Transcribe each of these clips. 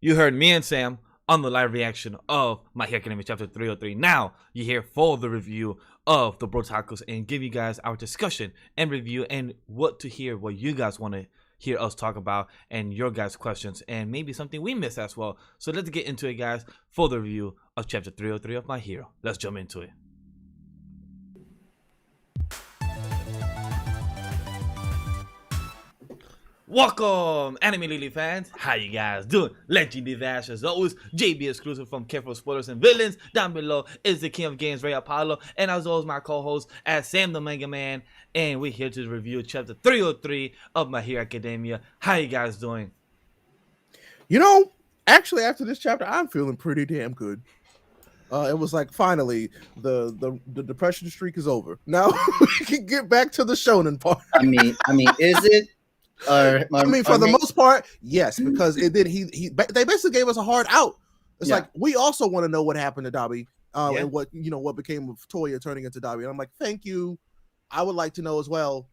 You heard me and Sam on the live reaction of My Hero Academia Chapter 303. Now, you're here for the review of the Brotakus and give you guys our discussion and review and what to hear, what you guys want to hear us talk about, and your guys' questions, and maybe something we missed as well. So let's get into it, guys, for the review of Chapter 303 of My Hero. Let's jump into it. Welcome, Anime Lily fans. How you guys doing? LegendDVash as always. JBXclusive from Careful Spoilers and Villains. Down below is the King of Games, RayApollo, and as always my co-host as SamTheMangaMan. And we're here to review Chapter 303 of My Hero Academia. How you guys doing? You know, actually, after this chapter, I'm feeling pretty damn good. It was like finally the depression streak is over. Now we can get back to the shonen part. I mean, is it? I mean, for the most part, yes, because it did. They basically gave us a hard out. It's like we also want to know what happened to Dabi, and what became of Toya turning into Dabi. And I'm like, thank you. I would like to know as well,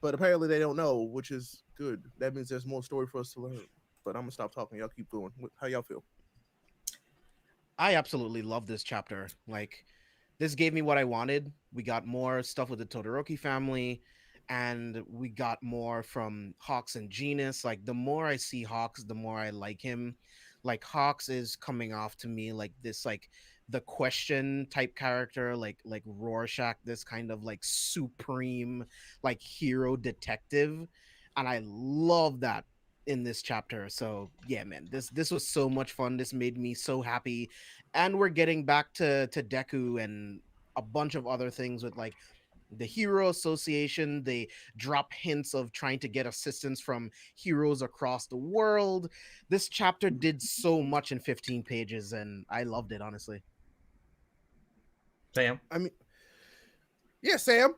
but apparently they don't know, which is good. That means there's more story for us to learn. But I'm gonna stop talking. Y'all keep going. How y'all feel? I absolutely love this chapter. Like, this gave me what I wanted. We got more stuff with the Todoroki family. And we got more from Hawks and Genus. Like, the more I see Hawks, the more I like him. Like, Hawks is coming off to me like this, like the question type character, like Rorschach, this kind of like supreme like hero detective, and I love that in this chapter. So yeah, man, this was so much fun. This made me so happy, and we're getting back to Deku and a bunch of other things with like the Hero Association. They drop hints of trying to get assistance from heroes across the world. This chapter did so much in 15 pages, and I loved it, honestly. Sam? I mean, yeah, Sam.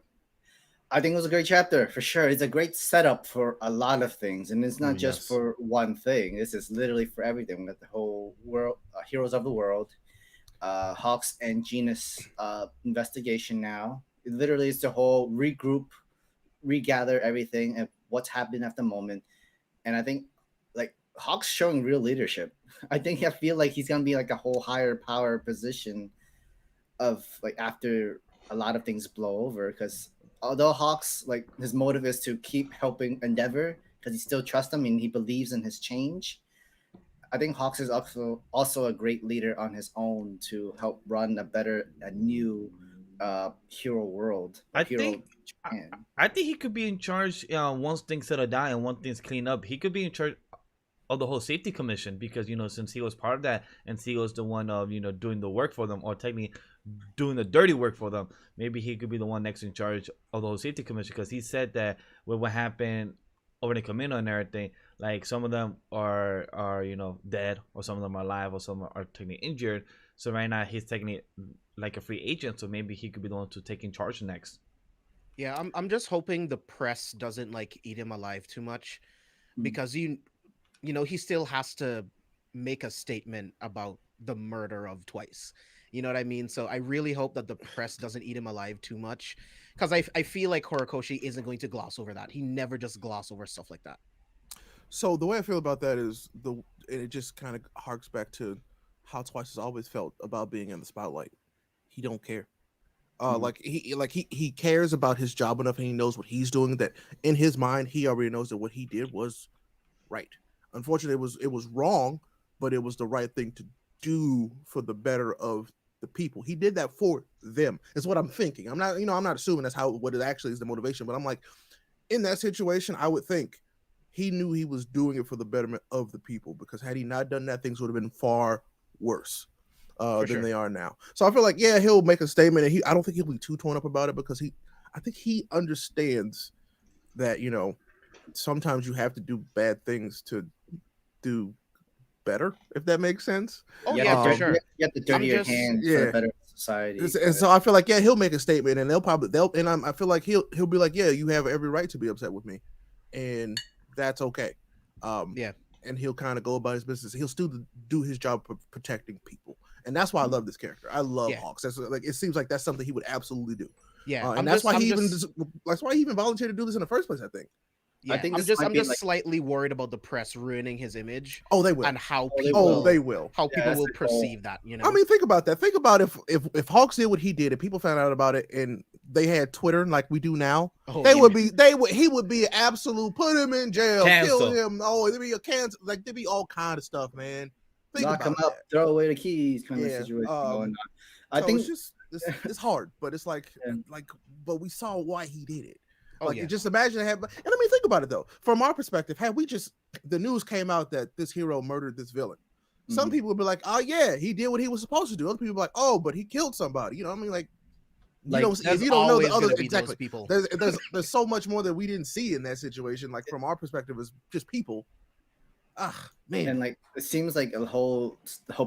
I think it was a great chapter for sure. It's a great setup for a lot of things, and it's not just for one thing. This is literally for everything. We got the whole world, heroes of the world, Hawks and Genus investigation now. It literally is the whole regroup, regather everything and what's happening at the moment. And I think like Hawk's showing real leadership. I feel like he's gonna be like a whole higher power position of like after a lot of things blow over. Because although Hawk's like his motive is to keep helping Endeavor because he still trusts him and he believes in his change. I think Hawks is also a great leader on his own to help run a new hero world. I think he could be in charge once things settle down and once things clean up. He could be in charge of the whole safety commission because since he was part of that and he was the one of doing the work for them, or technically doing the dirty work for them, maybe he could be the one next in charge of the whole safety commission, because he said that with what happened over the Camino and everything, like some of them are dead, or some of them are alive, or some are technically injured. So right now he's technically like a free agent, so maybe he could be the one to take in charge next. Yeah, I'm just hoping the press doesn't like eat him alive too much, because he still has to make a statement about the murder of Twice. You know what I mean? So I really hope that the press doesn't eat him alive too much, because I feel like Horikoshi isn't going to gloss over that. He never just gloss over stuff like that. So the way I feel about that is it just kind of harks back to how Twice has always felt about being in the spotlight. He don't care. He cares about his job enough, and he knows what he's doing, that in his mind he already knows that what he did was right. Unfortunately, it was wrong, but it was the right thing to do for the better of the people. He did that for them. Is what I'm thinking. I'm not assuming that's what it actually is, the motivation, but I'm like, in that situation, I would think he knew he was doing it for the betterment of the people, because had he not done that, things would have been far worse than they are now. So I feel like, yeah, he'll make a statement, and I don't think he'll be too torn up about it, because I think he understands that, sometimes you have to do bad things to do better, if that makes sense. Oh yeah, for sure. You have to dirty your hands for a better society. And so I feel like, yeah, he'll make a statement, and I feel like he'll be like, yeah, you have every right to be upset with me, and that's okay. And he'll kind of go about his business. He'll still do his job of protecting people, and that's why I love this character. I love Hawks. That's like, it seems like that's something he would absolutely do. Yeah, and that's why he even volunteered to do this in the first place, I think. Yeah, I think I'm just slightly worried about the press ruining his image. Oh, they will. And how they people will. they will. How people that's will the goal. perceive that. You know. I mean, think about that. Think about if Hawks did what he did, and people found out about it, and they had Twitter like we do now, he would be an absolute put him in jail, Cancel. kill him. Oh, there'd be a cancel, like there'd be all kind of stuff, man. Think Lock him about up, throw away the keys, kind of situation going on. I so think it's just it's hard, but it's like Yeah. but we saw why he did it. Oh, Like yeah. just imagine and I mean think about it though. From our perspective, had we just the news came out that this hero murdered this villain, some people would be like, oh yeah, he did what he was supposed to do. Other people be like, oh, but he killed somebody. You know what I mean? Like you don't, if you don't know the other exactly people. There's so much more that we didn't see in that situation. Like from our perspective as just people. Ah man. And like it seems like the whole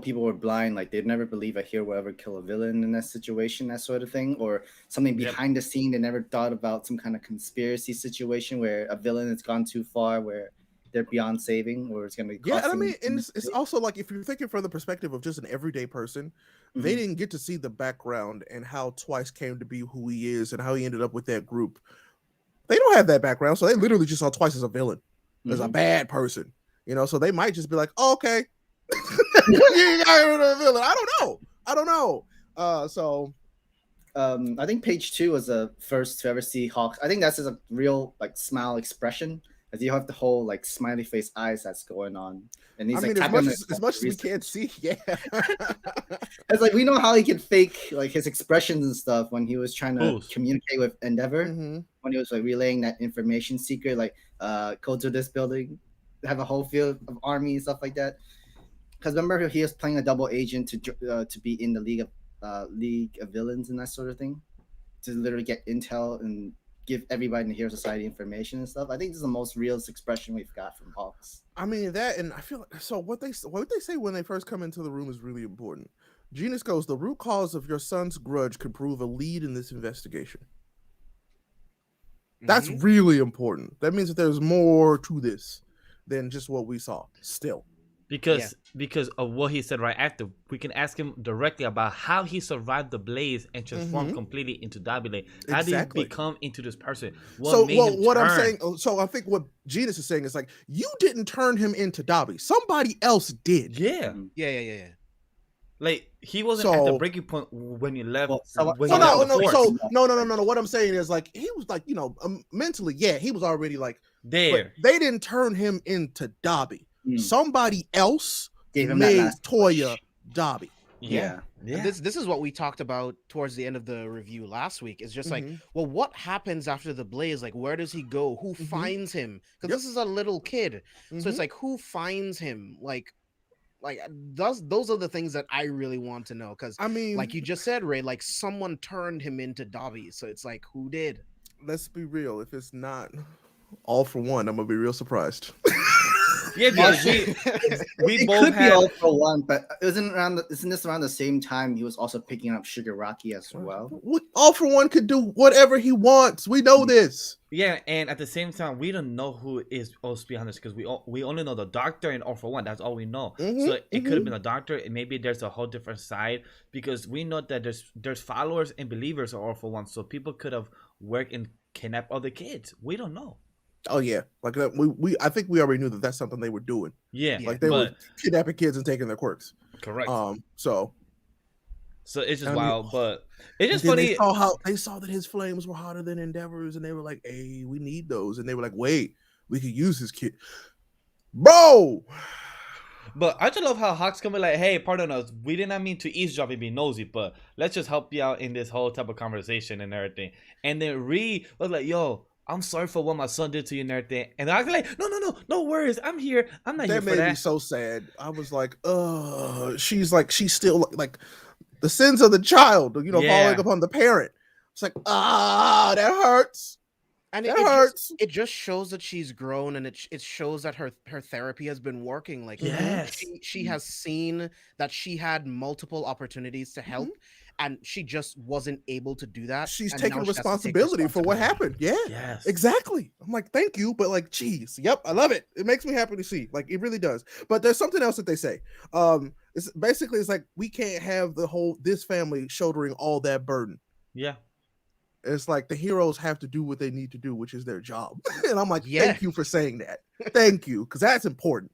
people were blind, like they'd never believe a hero will ever kill a villain in that situation, that sort of thing, or something behind the scene. They never thought about some kind of conspiracy situation where a villain has gone too far, where they're beyond saving, or it's gonna be and I mean, and it's also like if you're thinking from the perspective of just an everyday person, they didn't get to see the background and how Twice came to be who he is and how he ended up with that group. They don't have that background, so they literally just saw Twice as a villain, as a bad person. You know, so they might just be like, oh, okay, you got rid of a villain. I don't know. So I think page 2 was the first to ever see Hawks. I think that's just a real like smile expression, as you have the whole like smiley face eyes that's going on. And he's like, as much as we can't see, it's like we know how he could fake like his expressions and stuff when he was trying to communicate with Endeavor, when he was like relaying that information secret, like go to this building, have a whole field of army and stuff like that. Because remember, he was playing a double agent to be in the League of Villains and that sort of thing, to literally get intel and give everybody in the Hero Society information and stuff. I think this is the most realist expression we've got from Hawks. I mean that, and I feel like so what they say when they first come into the room is really important. Genus goes, the root cause of your son's grudge could prove a lead in this investigation. That's really important. That means that there's more to this than just what we saw still. Because of what he said right after, we can ask him directly about how he survived the blaze and transformed completely into Dabile. How did he become into this person? What I'm saying, so I think what Genus is saying is like, you didn't turn him into Dabi. Somebody else did. Yeah. Like he wasn't at the breaking point when you left. No. What I'm saying is like he was like, you know, mentally, he was already like there. They didn't turn him into Dabi. Somebody else made Toya Dabi. Yeah. This is what we talked about towards the end of the review last week. It's just like, well, what happens after the blaze? Like, where does he go? Who finds him? Because this is a little kid, so it's like, who finds him? Like those are the things that I really want to know. Because I mean, like you just said, Ray, like someone turned him into Dabi. So it's like, who did? Let's be real. If it's not All For One, I'm gonna be real surprised. Yeah, because we both could be All For One, but isn't this around the same time he was also picking up Shigaraki as well? All For One could do whatever he wants. We know this. Yeah, and at the same time, we don't know who is also behind this because we only know the doctor and All For One. That's all we know. So it could have been a doctor, and maybe there's a whole different side because we know that there's followers and believers of All For One. So people could have worked and kidnapped other kids. We don't know. Oh yeah, like I think we already knew that that's something they were doing. Yeah, like they were kidnapping kids and taking their quirks. Correct. So it's just wild, but it's just funny. They saw that his flames were hotter than Endeavor's, and they were like, "Hey, we need those." And they were like, "Wait, we could use his kid, bro." But I just love how Hawks come like, "Hey, pardon us, we did not mean to eavesdrop and be nosy, but let's just help you out in this whole type of conversation and everything." And then Ree was like, "Yo, I'm sorry for what my son did to you and everything." And I was like, no worries. I'm here. I'm not here for that. That made me so sad. I was like, she's still like the sins of the child, falling upon the parent. It's like, that hurts. And it hurts. It just shows that she's grown, and it shows that her therapy has been working. Like, she has seen that she had multiple opportunities to help. And she just wasn't able to do that. She's taking responsibility for what happened. Yeah, yes, exactly. I'm like, thank you, but like, geez, yep, I love it. It makes me happy to see. Like, it really does. But there's something else that they say. It's like we can't have this family shouldering all that burden. Yeah. It's like the heroes have to do what they need to do, which is their job. And I'm like, thank you for saying that. Thank you, because that's important.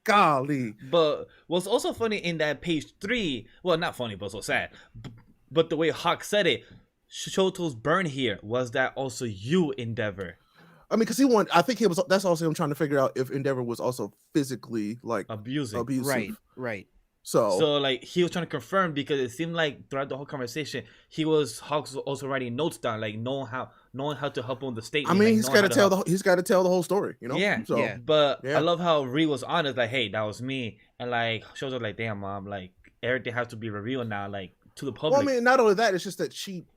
Golly. But what's also funny in that page 3, well, not funny, but so sad. But the way Hawk said it, Shoto's burn here, was that also you, Endeavor? I mean, because he wanted, I think he was, that's also him trying to figure out if Endeavor was also physically like abusive. Right. So like he was trying to confirm, because it seemed like throughout the whole conversation Hawks was also writing notes down, like knowing how to help him with the statement. I mean, like, he's got to tell the whole story, you know. Yeah. But I love how Ree was honest, like, hey, that was me, and like shows up like, damn, mom, like everything has to be revealed now, like to the public. Well, I mean, not only that, it's just that she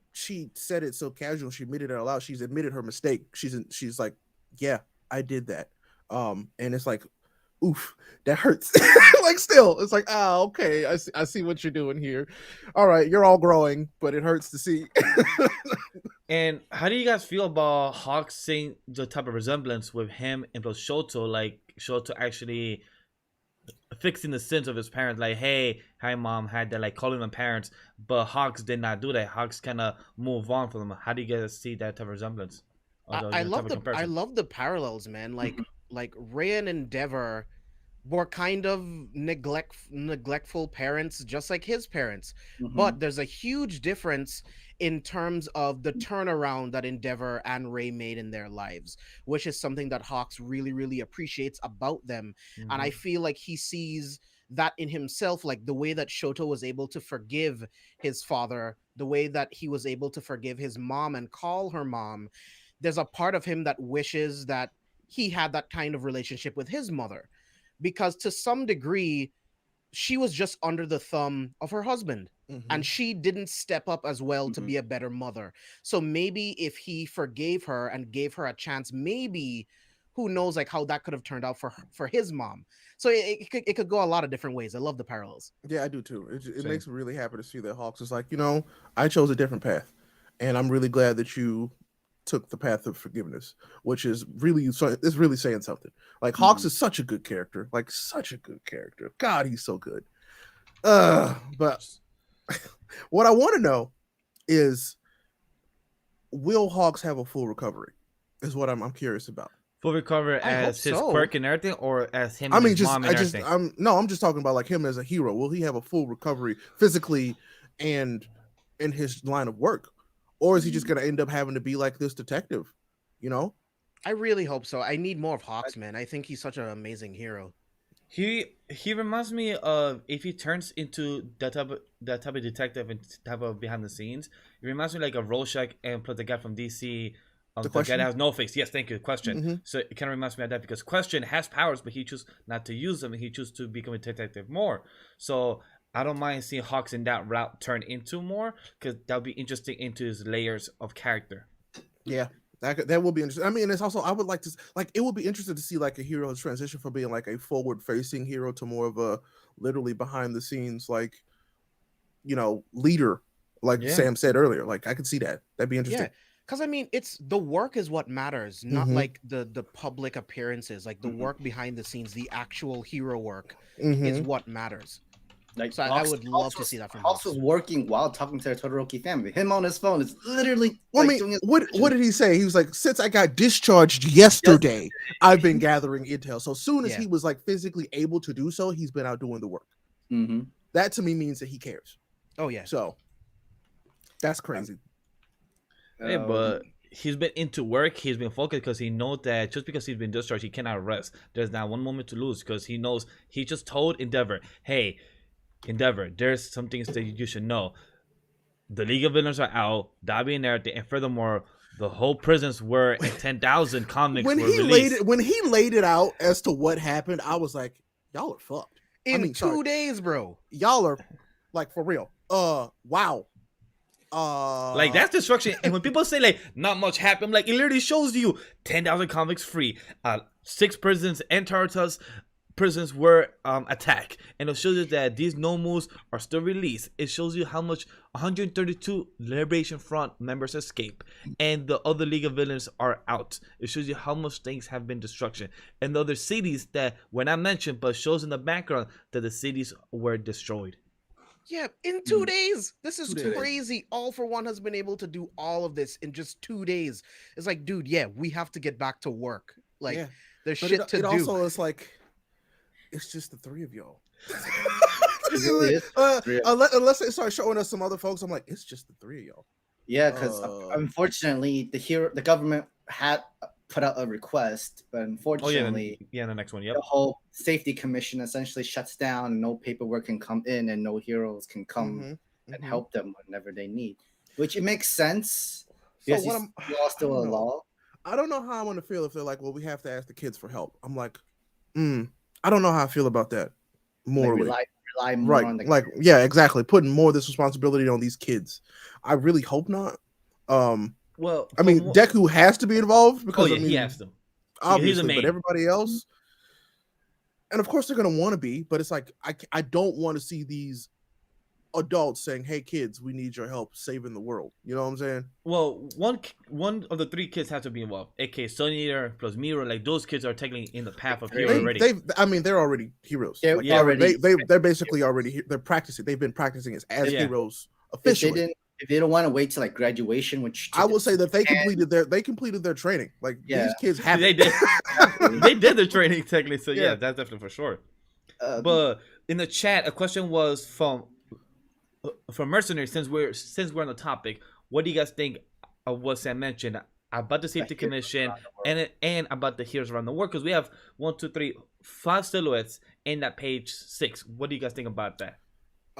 said it so casual. She admitted it out loud. She's admitted her mistake. She's like, yeah, I did that. And it's like, oof, that hurts. Like, still, it's like, okay, I see what you're doing here. All right, you're all growing, but it hurts to see. And how do you guys feel about Hawk seeing the type of resemblance with him and plus Shoto, like Shoto actually fixing the sins of his parents, like, hey, hi mom, had that, like calling them parents, but Hawks did not do that. Hawks kind of move on from them. How do you guys see that type of resemblance? I love the parallels, man. Like Ray and Endeavor were kind of neglectful parents, just like his parents. But there's a huge difference in terms of the turnaround that Endeavor and Ray made in their lives, which is something that Hawks really, really appreciates about them. And I feel like he sees that in himself, like the way that Shoto was able to forgive his father, the way that he was able to forgive his mom and call her mom. There's a part of him that wishes that he had that kind of relationship with his mother, because to some degree, she was just under the thumb of her husband. And she didn't step up as well to be a better mother. So maybe if he forgave her and gave her a chance, maybe, who knows, like how that could have turned out for his mom. So it could go a lot of different ways. I love the parallels. Yeah, I do too. It makes me really happy to see that Hawks is like, I chose a different path, and I'm really glad that you took the path of forgiveness, which is really saying something. Like, Hawks is such a good character, like such a good character. God, he's so good. But what I want to know is, will Hawks have a full recovery? Is what I'm curious about. Full recovery as his quirk and everything, or as him? I mean, his mom and everything? I'm just talking about like him as a hero. Will he have a full recovery physically and in his line of work, or is he just gonna end up having to be like this detective? I really hope so. I need more of Hawks, man. I think he's such an amazing hero. He reminds me of, if he turns into that type of detective and type of behind the scenes, it reminds me like of Rorschach and plus the guy from DC, the guy that has no face. Yes, thank you. Question. So it kind of reminds me of that, because Question has powers, but he chooses not to use them, and he chooses to become a detective more. So I don't mind seeing Hawks in that route turn into more, because that would be interesting into his layers of character. Yeah. That will be interesting. I mean, it's also, I would like to, like, it would be interesting to see like a hero's transition from being like a forward-facing hero to more of a literally behind-the-scenes, like, leader, like Sam said earlier. Like, I could see that. That'd be interesting. Yeah, because I mean, it's the work is what matters, not like the public appearances. Like the work behind the scenes, the actual hero work is what matters. Like, so I would love to see that from Hawks. Was working while talking to the Todoroki family. Him on his phone is literally. Well, I mean, what did he say? He was like, since I got discharged yesterday, I've been gathering intel. So soon as he was like physically able to do so, he's been out doing the work. That to me means that he cares. Oh yeah. So that's crazy. Hey, but he's been into work. He's been focused because he knows that just because he's been discharged, he cannot rest. There's not one moment to lose, because he knows he just told Endeavor, hey, Endeavor, there's some things that you should know. The League of Villains are out, Dobby and everything, and furthermore, the whole prisons were in 10,000 comics when were he released. When he laid it out as to what happened, I was like, y'all are fucked. In 2 days, bro. Y'all are like, for real. Wow. Like, that's destruction. And when people say like not much happened, like, it literally shows you 10,000 comics free, 6 prisons and Tartarus prisons were attacked, and it shows you that these nomus are still released. It shows you how much 132 Liberation Front members escape, and the other League of Villains are out. It shows you how much things have been destruction, and the other cities that were not mentioned but shows in the background that the cities were destroyed. Yeah, in 2 days. This is 2 days. crazy. All for One has been able to do all of this in just 2 days. It's like, dude, yeah, we have to get back to work. Like, Yeah. there's But shit to it do. also is like, it's just the three of y'all. It really is Unless they start showing us some other folks, I'm like, it's just the three of y'all. Yeah, because unfortunately, the government had put out a request, but unfortunately, the next one, the whole safety commission essentially shuts down, and no paperwork can come in, and no heroes can come and help them whenever they need. Which it makes sense because law still a law. I don't know how I'm gonna feel if they're like, well, we have to ask the kids for help. I'm like, I don't know how I feel about that. Morally, rely more on the kids. Yeah, exactly. Putting more of this responsibility on these kids. I really hope not. Well, I mean, Deku has to be involved because he has to. Obviously, but everybody else, and of course they're gonna want to be. But it's like I don't want to see these adults saying, "Hey, kids, we need your help saving the world." You know what I'm saying? Well, one of the three kids have to be involved. aka Sun Eater plus Miro. Like those kids are technically in the path of hero already. They're already heroes. They're basically already. They're practicing. They've been practicing as heroes officially. If they don't want to wait till like graduation, which I will say that they completed their training. Like these kids have. They did. They did their training technically. So yeah, that's definitely for sure. But in the chat, a question was from Mercenary. Since we're on the topic, what do you guys think of what Sam mentioned about the safety commission and about the heroes around the world? Because we have 1, 2, 3, 5 silhouettes in that page 6. What do you guys think about that?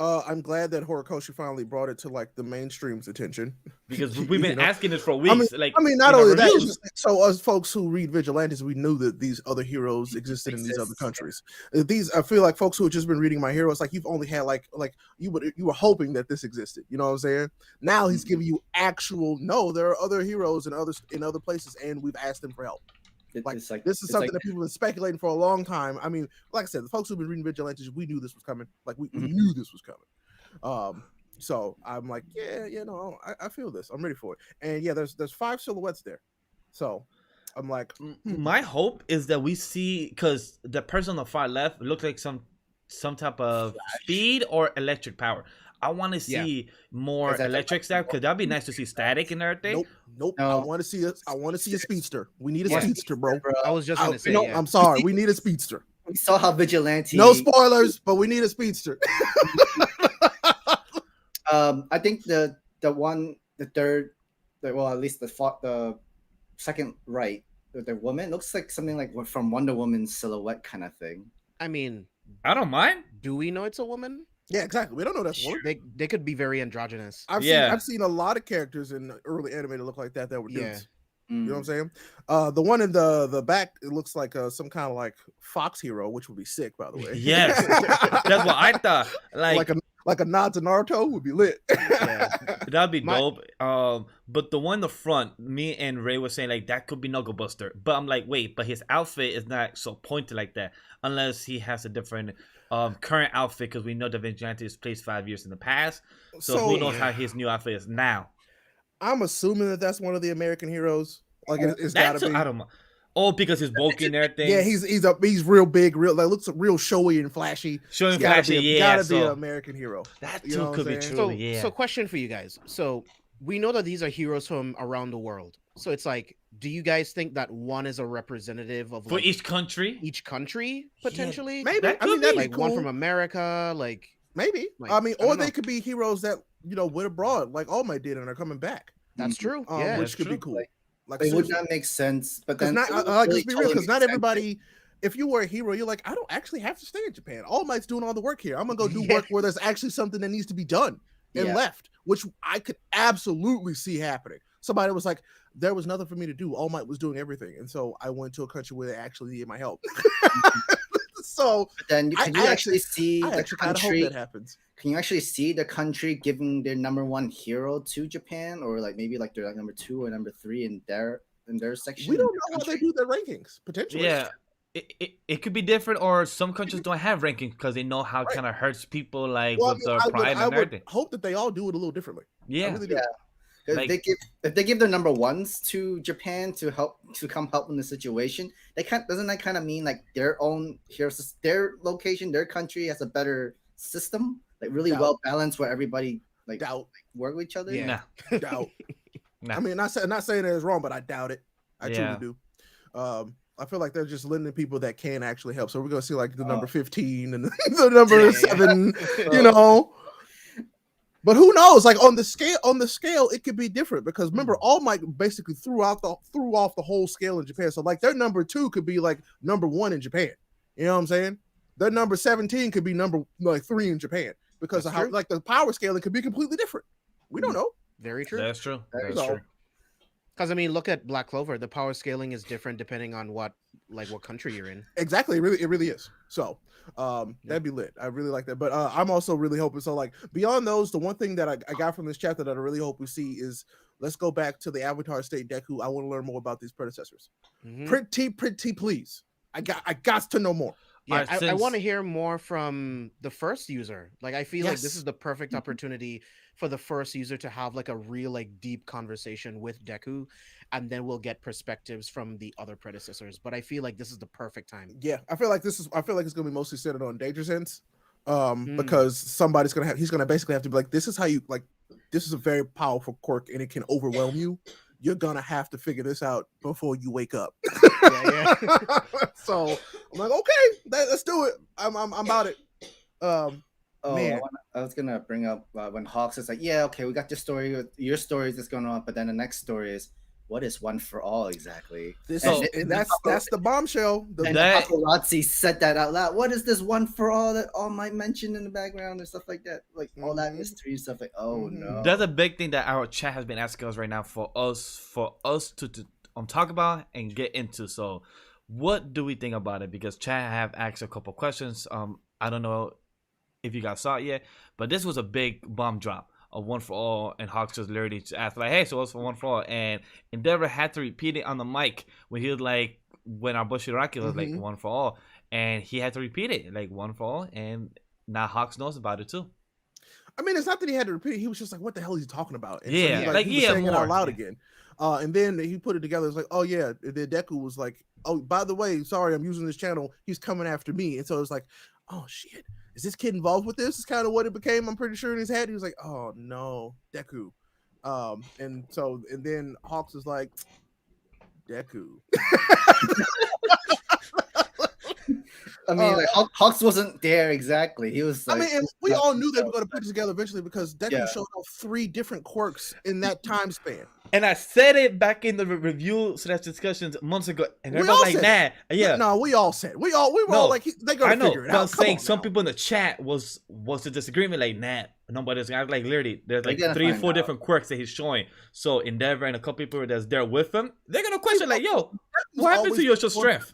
I'm glad that Horikoshi finally brought it to like the mainstream's attention because we've been asking this for weeks. Not only that, so us folks who read Vigilantes, we knew that these other heroes existed in these other countries. I feel like folks who have just been reading My Hero, it's like you've only had like you were hoping that this existed. You know what I'm saying? Now he's giving you there are other heroes in other places, and we've asked them for help. This is something that people have been speculating for a long time. I mean, like I said, the folks who've been reading Vigilantes, we knew this was coming. Like we knew this was coming. So I'm like, I feel this. I'm ready for it. And yeah, there's 5 silhouettes there. So I'm like, my hope is that we see, because the person on the far left looks like some type of speed or electric power. I want to see more electric stuff because that'd be nice to see static and everything. Nope. No. I want to see a speedster. We need a speedster, bro. I was just gonna say. I'm sorry. We need a speedster. We saw how Vigilante. No spoilers, but we need a speedster. I think the third, at least the second right, the woman looks like something like from Wonder Woman's silhouette kind of thing. I mean, I don't mind. Do we know it's a woman? Yeah, exactly. We don't know that's one. They could be very androgynous. I've seen a lot of characters in early anime that look like that were dudes. You know what I'm saying? The one in the back, it looks like some kind of like Fox hero, which would be sick, by the way. Yes, that's what I thought. Like a nod to Naruto would be lit. That'd be dope. But the one in the front, me and Ray were saying like that could be Knuckle Buster, but I'm like, wait, but his outfit is not so pointed like that unless he has a different current outfit, because we know Da Vigilante is placed 5 years in the past, so who knows how his new outfit is now. I'm assuming that that's one of the American heroes. Like it's gotta be. I don't know. Oh, because he's bulky and everything. Yeah, he's real big, looks real showy and flashy. Gotta be an American hero. That too could be true. So question for you guys. So we know that these are heroes from around the world. So it's like, do you guys think that one is a representative of for each country? Each country potentially? Yeah, maybe. That'd be cool. One from America, like maybe. Or they could be heroes that went abroad, like All Might did, and are coming back. That's true. Which could be cool. Like it would not make sense, but then let's be real, because not everybody. If you were a hero, you're like, I don't actually have to stay in Japan. All Might's doing all the work here. I'm gonna go do work where there's actually something that needs to be done and left, which I could absolutely see happening. Somebody was like, there was nothing for me to do. All Might was doing everything, and so I went to a country where they actually needed my help. So but then can you actually see the country? Hope that happens. Can you actually see the country giving their number 1 hero to Japan, or like maybe like their number 2 or number 3 in their section? We don't know how they do their rankings potentially. Yeah. It could be different, or some countries don't have rankings because they know how it kind of hurts people, like with their pride and everything. I hope that they all do it a little differently. Yeah, really do. If they give their number 1s to Japan to come help in the situation, doesn't that kind of mean like their own heroes, their location, their country has a better system like really Doubt. well balanced where everybody like Doubt. work with each other. Yeah. Doubt. Nah. I mean, not saying that it's wrong, but I doubt it. I Yeah. truly do. I feel like they're just limiting people that can actually help. So we're gonna see like the number 15 and the number 7, you know. But who knows? Like on the scale, it could be different because remember, All Might basically threw off the whole scale in Japan. So like their number 2 could be like number 1 in Japan. You know what I'm saying? Their number 17 could be number like 3 in Japan because of how like the power scaling could be completely different. We don't know. Very true. That's true. That's true. Because I mean, look at Black Clover. The power scaling is different depending on what country you're in. Exactly, it really is. So that'd be lit. I really like that. But I'm also really hoping. So like beyond those, the one thing that I got from this chapter that I really hope we see is let's go back to the Avatar State Deku. I want to learn more about these predecessors. Pretty please. I got to know more. Yeah, I want to hear more from the first user. Like I feel like this is the perfect opportunity for the first user to have like a real like deep conversation with Deku, and then we'll get perspectives from the other predecessors. But I feel like this is the perfect time. Yeah, I feel like it's gonna be mostly centered on Danger Sense. Because he's gonna basically have to be like, this is how you like, this is a very powerful quirk and it can overwhelm you. You're gonna have to figure this out before you wake up. So I'm like, okay, let's do it. I'm about it. Man. I was gonna bring up when Hawks is like, yeah, okay, we got your story. Your story is going on, but then the next story is, what is One for All exactly? That's the bombshell. Paparazzi said that out loud. What is this One for All that All Might mention in the background and stuff like that? Like all that mystery stuff. Like, oh no, that's a big thing that our chat has been asking us right now for us to talk about and get into. So, what do we think about it? Because chat have asked a couple questions. I don't know if you guys saw it yet, but this was a big bomb drop of One for All, and Hawks just literally asked like, "Hey, so what's for One for All?" And Endeavor had to repeat it on the mic when he was like, when our Bushiraki was like One for All, and he had to repeat it like One for All, and now Hawks knows about it too. I mean, it's not that he had to repeat it; he was just like, "What the hell is he talking about?" And yeah, so he was saying it out loud again. And then he put it together. It's like, oh yeah, the Deku was like, oh, by the way, sorry, I'm using this channel. He's coming after me, and so it's like, oh shit. Is this kid involved with this? Is kind of what it became. I'm pretty sure in his head, he was like, "Oh no, Deku," and then Hawks is like, "Deku." I mean, like Hawks wasn't there exactly. He was. Like, I mean, and we all knew they were going to put it together eventually because Deku showed off 3 different quirks in that time span. And I said it back in the review discussions months ago, and everybody's like, "Nah, yeah." No, we all said we were all like, "They gonna figure it out." I was saying some people in the chat was a disagreement, like, "Nah, nobody's." I was like, literally, there's like 3 or 4 different quirks that he's showing. So Endeavor and a couple people that's there with him, they're gonna question like, "Yo, what happened to your strength?"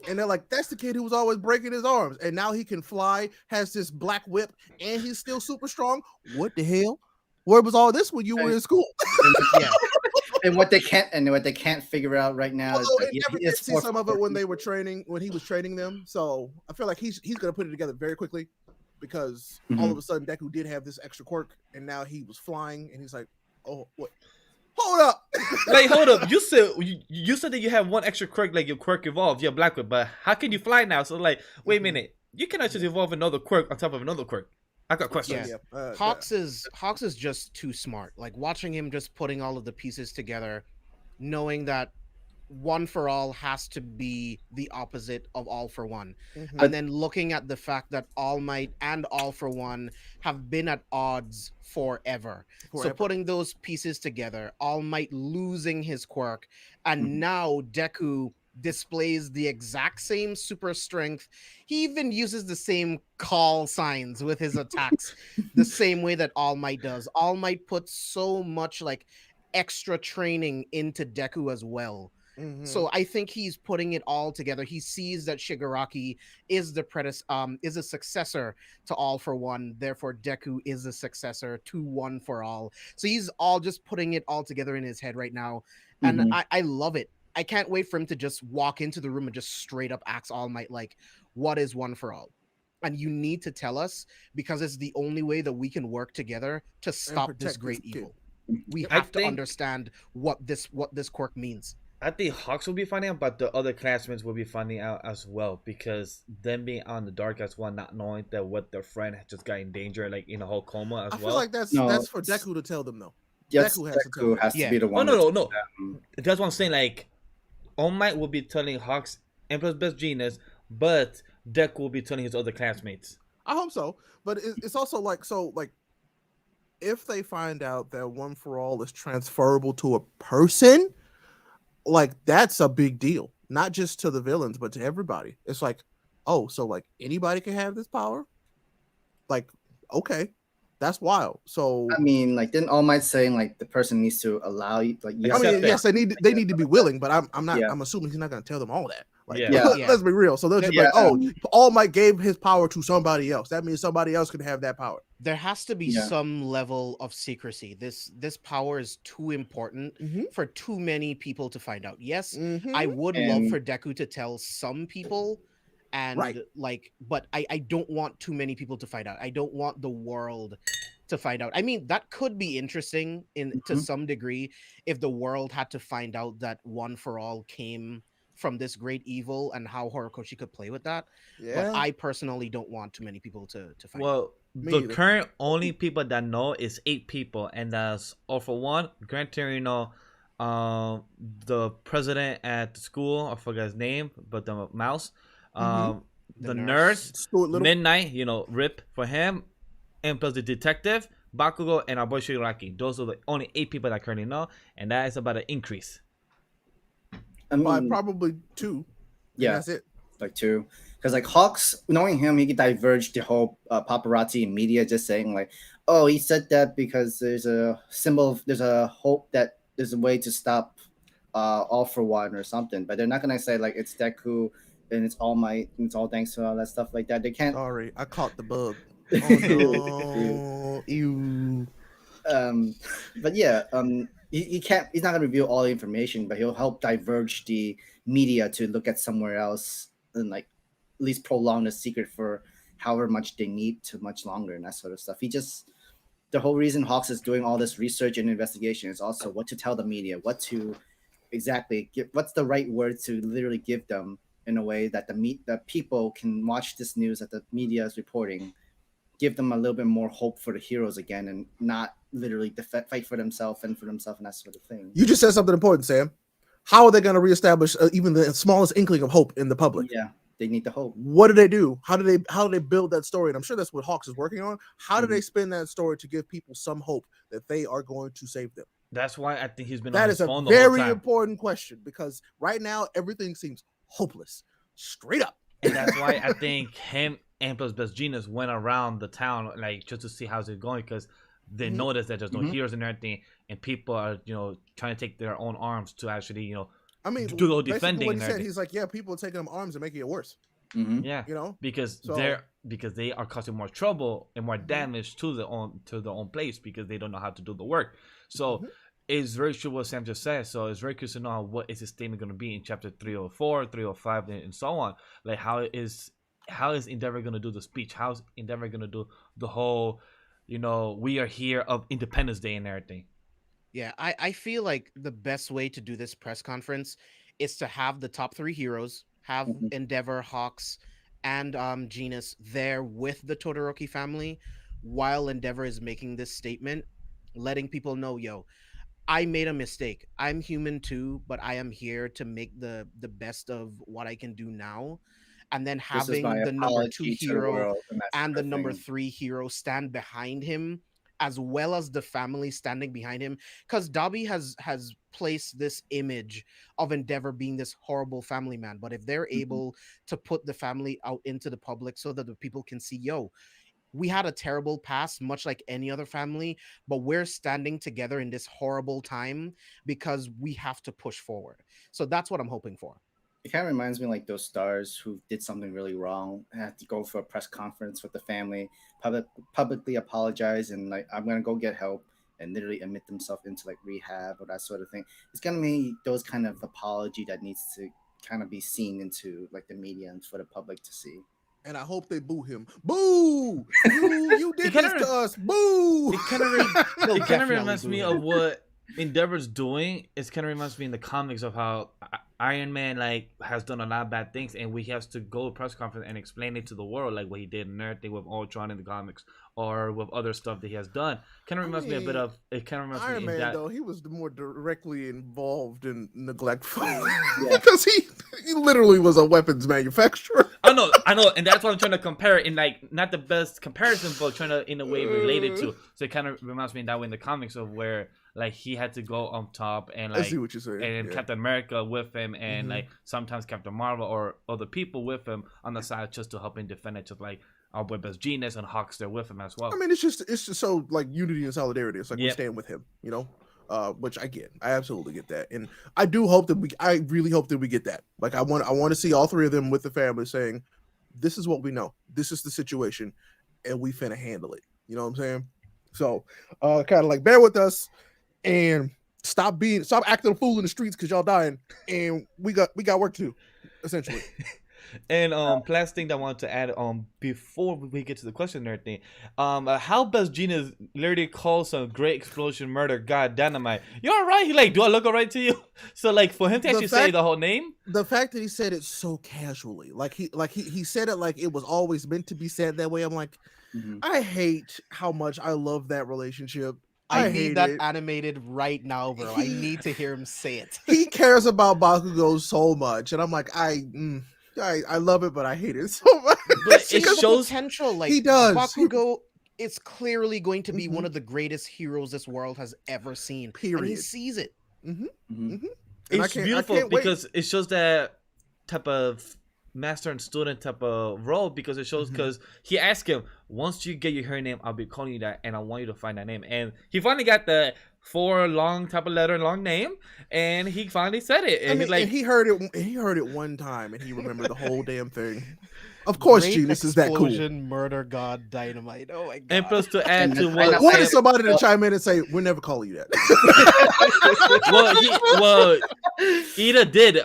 And they're like, "That's the kid who was always breaking his arms, and now he can fly, has this black whip, and he's still super strong. What the hell? Where was all this when you were in school?" Yeah. And what they can't figure out right now is that he did see some of it when he was training them. So I feel like he's gonna put it together very quickly because all of a sudden Deku did have this extra quirk, and now he was flying, and he's like, "Oh, what? Hold up!" Like, hold up. You said that you have one extra quirk, like your quirk evolved, your black whip, but how can you fly now? So like, wait a minute, you cannot just evolve another quirk on top of another quirk. I got questions. Yeah. Hawks is just too smart. Like watching him just putting all of the pieces together, knowing that One for All has to be the opposite of All for One, and then looking at the fact that All Might and All for One have been at odds forever. So putting those pieces together, All Might losing his quirk, and now Deku displays the exact same super strength. He even uses the same call signs with his attacks the same way that All Might does. All Might puts so much like extra training into Deku as well. So I think he's putting it all together. He sees that Shigaraki is is a successor to All for One. Therefore, Deku is a successor to One for All. So he's all just putting it all together in his head right now. And I love it. I can't wait for him to just walk into the room and just straight up ask All Might, like, what is One for All? And you need to tell us because it's the only way that we can work together to stop this great evil. We have to understand what this quirk means. I think Hawks will be finding out, but the other classmates will be finding out as well because them being on the dark as well, not knowing that what their friend just got in danger, like in a whole coma as I well. feel like that's for Deku to tell them though. Yes, Deku has to tell them. has to be the Oh one. no. That's what I'm saying. Like, All Might will be telling Hawks Emperor's Best Genius, but Deku will be telling his other classmates. I hope so, but it's also like if they find out that One for All is transferable to a person, like that's a big deal. Not just to the villains, but to everybody. It's like, oh, so like anybody can have this power? Like, okay, that's wild. So I mean, like, didn't All Might saying like the person needs to allow you? Like, you I mean, yes, they need to be willing, but I'm not. Yeah. I'm assuming he's not going to tell them all that. Like, Yeah. let's be real. So they'll just be like, oh, All Might gave his power to somebody else. That means somebody else can have that power. There has to be some level of secrecy. This power is too important for too many people to find out. Yes, I would love for Deku to tell some people, and like, but I don't want too many people to find out. I don't want the world to find out. I mean, that could be interesting to some degree if the world had to find out that One for All came from this great evil and how Horikoshi could play with that. But I personally don't want too many people to find out. Well, the current only people that know is 8 people, and that's all for one. Gran Torino, the president at the school, I forgot his name, but the mouse, the nurse, Midnight, rip for him, and plus the detective, Bakugo, and our boy Shigaraki. Those are the only 8 people that I currently know, and that is about an increase. I mean, probably 2. Yeah, that's it. Like 2, because like Hawks, knowing him, he could diverge the whole paparazzi and media, just saying like, "Oh, he said that because there's a symbol, there's a hope that there's a way to stop All for One or something." But they're not gonna say like it's Deku and it's All Might and it's all thanks to all that stuff like that. They can't. Sorry, I caught the bug. Oh no! Ew. But yeah, he can't. He's not gonna reveal all the information, but he'll help diverge the media to look at somewhere else and like at least prolong the secret for however much they need to much longer and that sort of stuff. The whole reason Hawks is doing all this research and investigation is also what to tell the media, what to exactly give, what's the right word to literally give them in a way that the people can watch this news that the media is reporting, give them a little bit more hope for the heroes again, and not literally fight for themselves and that sort of thing. You just said something important, Sam. How are they going to reestablish even the smallest inkling of hope in the public? Yeah, they need the hope. What do they do? How do they build that story? And I'm sure that's what Hawks is working on. How do they spin that story to give people some hope that they are going to save them? That's why I think he's been on his phone the whole time. That is a very important question, because right now everything seems hopeless, straight up. And that's why I think him and plus Best Genius went around the town like just to see how's it going, because they noticed that there's no heroes and everything, and people are trying to take their own arms to actually I mean, do the defending. What he said, he's like, yeah, people are taking them arms and making it worse. Yeah, because they are causing more trouble and more damage to their own place because they don't know how to do the work. So it's very true what Sam just said. So it's very curious to know what is his statement going to be in chapter 304, 305, and so on. Like how is Endeavor going to do the speech? How's Endeavor going to do the whole we are here of Independence Day and everything? Yeah, I feel like the best way to do this press conference is to have the top 3 heroes, have Endeavor, Hawks, and Genus there with the Todoroki family while Endeavor is making this statement, letting people know, yo, I made a mistake. I'm human too, but I am here to make the best of what I can do now. And then having the number 2 hero and the number 3 hero stand behind him, as well as the family standing behind him, because Dabi has placed this image of Endeavor being this horrible family man. But if they're able to put the family out into the public so that the people can see, yo, we had a terrible past, much like any other family, but we're standing together in this horrible time because we have to push forward. So that's what I'm hoping for. It kind of reminds me like those stars who did something really wrong and had to go for a press conference with the family, publicly apologize, and like, I'm gonna go get help, and literally admit themselves into like rehab or that sort of thing. It's gonna be those kind of apology that needs to kind of be seen into like the media and for the public to see. And I hope they boo him. Boo! You did this to us. Boo! It kind of reminds me of what Endeavor's doing, it kind of reminds me in the comics of how Iron Man like has done a lot of bad things, and we has to go to press conference and explain it to the world, like what he did in everything with Ultron in the comics or with other stuff that he has done. Kind of reminds me a bit of it. Kind of reminds Iron me Man in that, though, he was more directly involved in neglectful because he literally was a weapons manufacturer. I know, and that's what I'm trying to compare in like not the best comparison, but trying to in a way relate it to. So it kind of reminds me in that way in the comics of where like he had to go on top and like I see what you're saying. and Captain America with him and like sometimes Captain Marvel or other people with him on the side just to help him defend it, just like our boy Best Genius and Hawks there with him as well. I mean, it's just so like unity and solidarity. It's like we stand with him, you know. Which I get. I absolutely get that, and I do hope that I really hope that we get that. Like I want to see all three of them with the family saying, "This is what we know. This is the situation, and we finna handle it." You know what I'm saying? So, kind of like bear with us and stop acting a fool in the streets because y'all dying, and we got work to do, essentially. And last thing that I wanted to add before we get to the question and everything, how Best Genius literally calls a great explosion murder god dynamite. You alright? He like, do I look alright to you? So like for him to actually say the whole name, the fact that he said it so casually, like he said it like it was always meant to be said that way. I'm like, I hate how much I love that relationship. I need that animated right now, bro. I need to hear him say it. He cares about Bakugo so much, and I'm like, I love it, but I hate it so much. But it shows potential. Like he does. Bakugo is clearly going to be one of the greatest heroes this world has ever seen. Period. And he sees it. It's beautiful because it shows that type of master and student type of role, because it shows because he asked him, once you get your hair name, I'll be calling you that, and I want you to find that name. And he finally got the 4 long type of letter long name, and he finally said it. And he heard it one time, and he remembered the whole damn thing. Of course, Genius is that cool. Murder god dynamite. Oh my god! And plus to add to what, I wanted somebody to chime in and say, "We're never calling you that." Ida did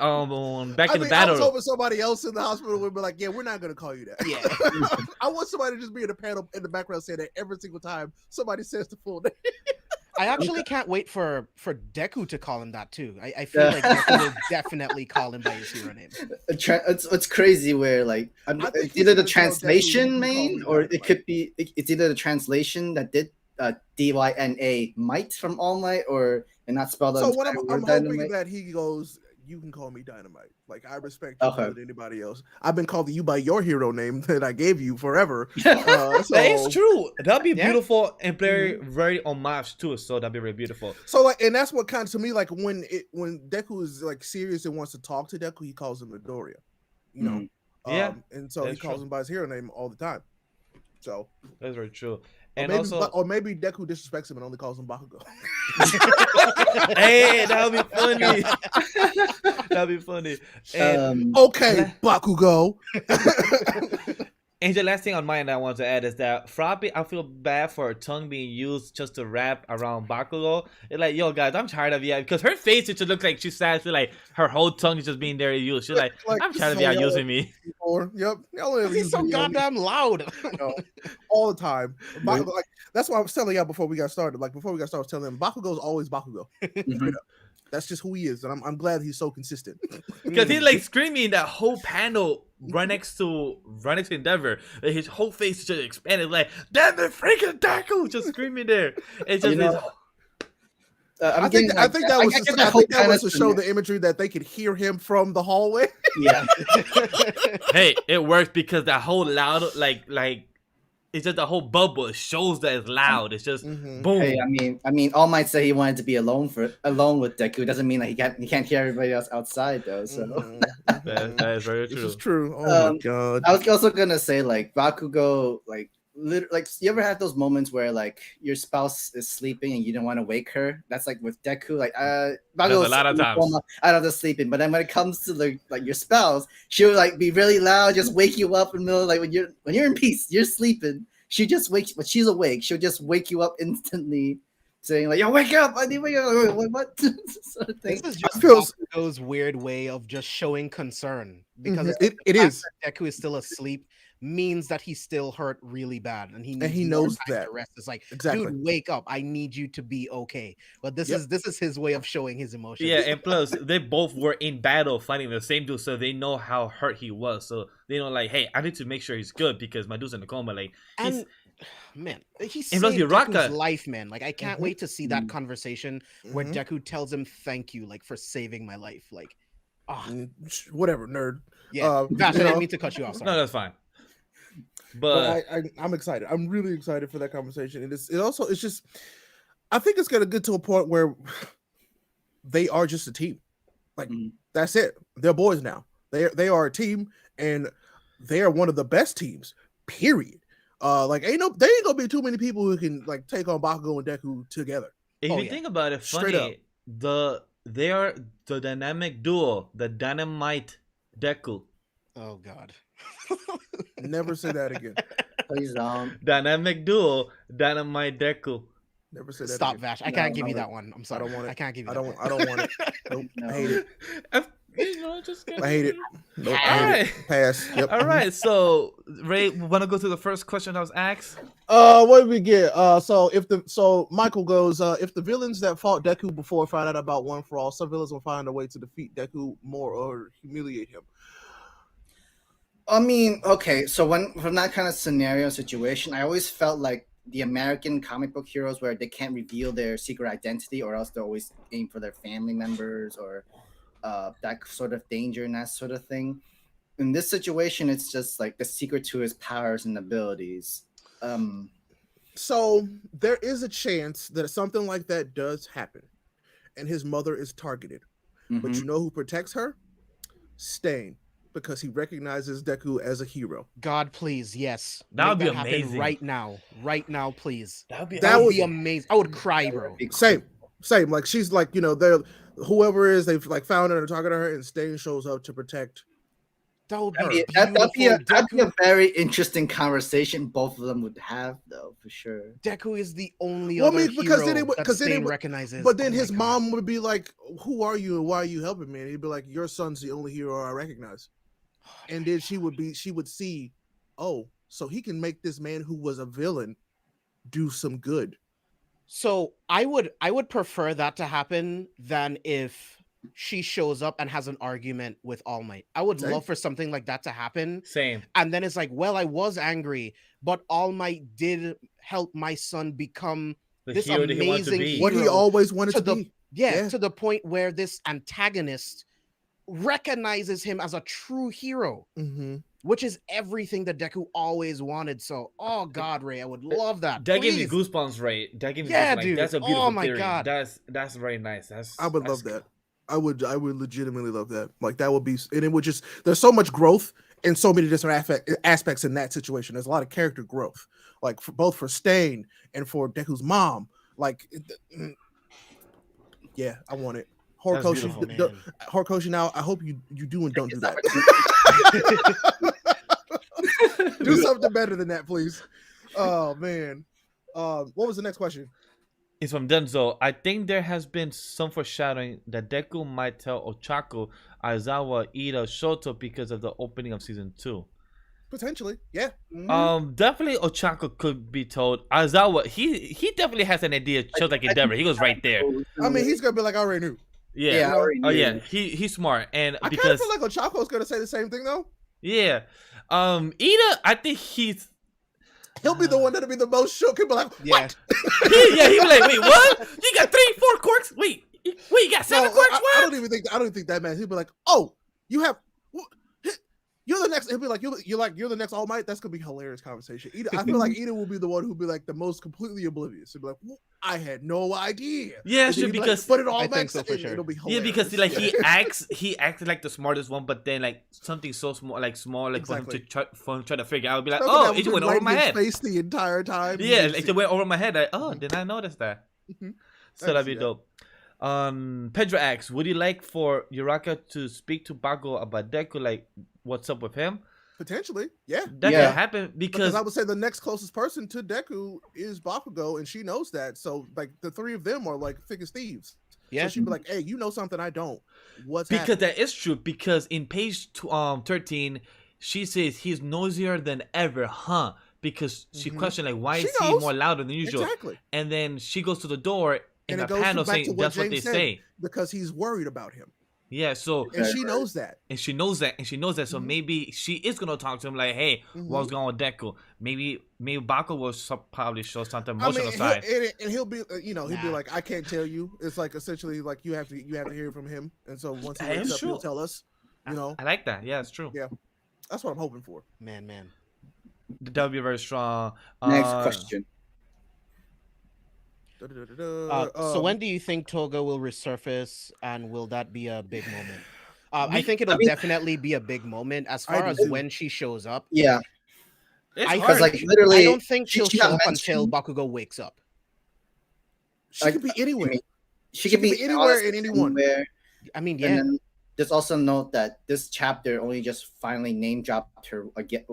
back in the battle. I was hoping somebody else in the hospital would be like, "Yeah, we're not gonna call you that." Yeah. I want somebody to just be in the panel in the background saying that every single time somebody says the full name. I actually can't wait for Deku to call him that too. I feel like Deku will definitely call him by his hero name. It's crazy where like it's either the translation main or it could be it's either the translation that did DYNA might from All Might or and not spelled out. So what I'm hoping that he goes, you can call me Dynamite. Like I respect you more than anybody else. I've been calling you by your hero name that I gave you forever. That is true. That'd be beautiful and very homage to it. So that'd be very beautiful. So like, and that's what kind of to me like when Deku is like serious and wants to talk to Deku, he calls him Midoriya. You know, and so he calls him by his hero name all the time. So that's very true. And maybe Deku disrespects him and only calls him Bakugo. Hey, that would be funny. That'd be funny. And, okay, Bakugo. And the last thing on mine that I want to add is that Froppy, I feel bad for her tongue being used just to wrap around Bakugo. It's like, yo, guys, I'm tired of you. Because her face, it just looks like she's sad. She's like, her whole tongue is just being there to use. She's like I'm tired of y'all using me. Yep. He's so goddamn loud. All the time. Like, that's why I was telling y'all before we got started. Like, before we got started, I was telling them, Bakugo's always Bakugo. That's just who he is. And I'm glad he's so consistent. Because he's like screaming that whole panel right next to Endeavor. His whole face is just expanded, like, damn it, freaking Deku, just screaming there. It's just I think that was to show the imagery that they could hear him from the hallway. Yeah. Hey, it works because that whole loud like it's just the whole bubble. It shows that it's loud. It's just boom. Hey, I mean, All Might say he wanted to be alone with Deku. Doesn't mean that he can't hear everybody else outside though. So that is very true. This is true. Oh my god. I was also gonna say like Bakugo, like you ever have those moments where like your spouse is sleeping and you don't want to wake her? That's like with Deku. Like Bakugo a lot of times. I don't know sleeping, but then when it comes to like your spouse, she'll like be really loud, just wake you up in the middle. Like when you're in peace, you're sleeping. She just wakes, but she's awake. She'll just wake you up instantly, saying like, "Yo, wake up! I need to wake up." What sort of thing? This is just Bakugo's weird way of just showing concern because it is. Deku is still asleep means that he's still hurt really bad, and he needs he more knows time that. to rest. It's like, Exactly. dude, wake up! I need you to be okay. But this is his way of showing his emotions. Yeah, and plus they both were in battle fighting the same dude, so they know how hurt he was. So they know, like, hey, I need to make sure he's good because my dude's in a coma. Like, and man, he And plus saved Uraka- Deku's life, man. Like, I can't wait to see that conversation where Deku tells him thank you, like, for saving my life. Like, whatever, nerd. yeah, Vash, I didn't mean to cut you off. Sorry. no, that's fine. But I'm excited. I'm really excited for that conversation. And it's just, I think it's gonna get to a point where they are just a team. Like that's it. They're boys now. They are a team, and they are one of the best teams. Period. Like there ain't gonna be too many people who can like take on Bakugo and Deku together. if you think about it, Straight funny, they are the dynamic duo, the Dynamite Deku. Oh God. Never say that again. Please don't. Dynamic duo, Dynamite Deku. Never say that. Stop, again. Vash. I can't give you that one. I'm sorry. I don't want it. I can't give you I that don't. one. I don't want it. Nope. No. I hate it. I hate it. Nope. I All hate right. it. Pass. Yep. All right, so Ray, want to go to the first question that was asked? What did we get? So Michael goes, if the villains that fought Deku before find out about One for All, some villains will find a way to defeat Deku more or humiliate him. I mean, okay, so from that kind of scenario situation, I always felt like the American comic book heroes where they can't reveal their secret identity, or else they're always aiming for their family members or that sort of danger and that sort of thing. In this situation, it's just like the secret to his powers and abilities. So there is a chance that something like that does happen, and his mother is targeted. But you know who protects her? Stain, because he recognizes Deku as a hero. God, please, yes. That would be happen amazing. right now, please. That would be That would be amazing. I would cry, bro. Same. Like she's like, they're whoever it is, they've like found her and talking to her, and Stain shows up to protect. That would That'd be be a very interesting conversation both of them would have, though, for sure. Deku is the only Well, I other mean, because hero then it would- that 'cause then it Stain would- recognizes. But then Oh his my God. mom would be like, "Who are you and why are you helping me?" And he'd be like, "Your son's the only hero I recognize." And then she would see, oh, so he can make this man who was a villain do some good. So I would prefer that to happen than if she shows up and has an argument with All Might. I would Same. love for something like that to happen. Same. And then it's like, well, I was angry, but All Might did help my son become The this hero that he wants to amazing be. What he hero always wanted to to the be. yeah, to the point where this antagonist recognizes him as a true hero, Mm-hmm. which is everything that Deku always wanted. So, oh God, Ray, I would love that. That gave me Please. goosebumps, right? That gave me Yeah, goosebumps. Like, dude. that's a beautiful Oh my theory. God. That's very nice. I would that's love that. I would legitimately love that. Like that would be, and it would just. There's so much growth in so many different aspects in that situation. There's a lot of character growth, like both for Stain and for Deku's mom. Like, yeah, I want it. Horikoshi, Horikoshi. Now, I hope you do and don't do that. Do something better than that, please. Oh man. What was the next question? It's from Denzo. I think there has been some foreshadowing that Deku might tell Ochako, Aizawa, Ida, Shoto because of the opening of season 2. Potentially, yeah. Definitely Ochako could be told. Aizawa, he definitely has an idea. Shows like Endeavor. He goes right there. I mean, he's gonna be like, I already knew. Yeah. I already Oh knew. yeah. He's smart, and I kind because of feel like Ochako's gonna say the same thing though. yeah. Ida, I think He'll be the one that'll be the most shook. He'll be like, Yeah. what? yeah, he'll be like, wait, what? You got 3, 4 quirks? Wait, you got 7 quirks? I What? don't even think that man. He'll be like, oh, you have. You're the next. He'll be like, you're the next All Might. That's gonna be a hilarious conversation. I feel like Ida will be the one who'll be like the most completely oblivious. He'll be like, well, I had no idea. Yeah, And then sure, he'll be because like, but it all I think makes so, sense. for sure. It'll be yeah, hilarious. because like he acted like the smartest one, but then like something so small, like Exactly. for him to try to figure out, I'll be like, Something oh, that it was went right over in my his head. face the entire time. Yeah, You like see- it went over my head. Like, oh, did I notice that? Mhm. So that'd be see that. dope. Pedro asks, would you like for Uraka to speak to Bago about Deku? Like, what's up with him? Potentially, yeah. That Yeah. can happen Because because I would say the next closest person to Deku is Bakugo, and she knows that. So like the three of them are like thick as thieves. Yeah. So she'd be like, "Hey, you know something I don't. What's because happening?" that is true. Because in page 13, she says he's noisier than ever, huh? Because she questioned like, why She is he knows. more louder than usual? Exactly. And then she goes to the door in And the it goes panel back to saying what that's what they James said, say. because he's worried about him. Yeah, so And she knows that. and she knows that, so maybe she is gonna talk to him like, hey, what's going on with Deku? Maybe Baku will probably show something emotional side. And he'll be, he'll be like, I can't tell you. It's like essentially like you have to hear from him. And so once he wakes up, he'll tell us. I like that. Yeah, it's true. Yeah, that's what I'm hoping for. Man. That would be very strong. Next question. So when do you think Toga will resurface, and will that be a big moment? I think it'll definitely be a big moment as far as when she shows up. Yeah, because like literally, I don't think she'll show up until Bakugo wakes up. She could be anywhere. She could be anywhere and anyone. I mean, yeah. And then there's also note that this chapter only just finally name dropped her again,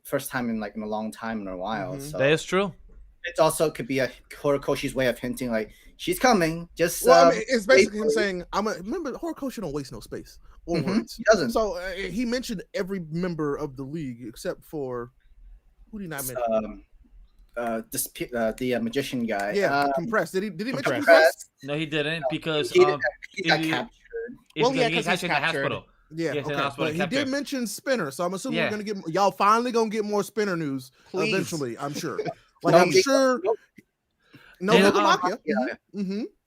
first time in a long time in a while. So that is true. It also could be a Horikoshi's way of hinting like she's coming. Just it's basically him saying, remember Horikoshi don't waste no space or words. He doesn't. So he mentioned every member of the league except for who did he not mention? The magician guy. Yeah, compressed. Did he mention compressed? No, he didn't because he got captured. Well, yeah, he's he's in the hospital. Yeah, okay. But he did mention Spinner, so I'm assuming we're gonna get y'all finally gonna get more Spinner news eventually. I'm sure. I'm sure. No,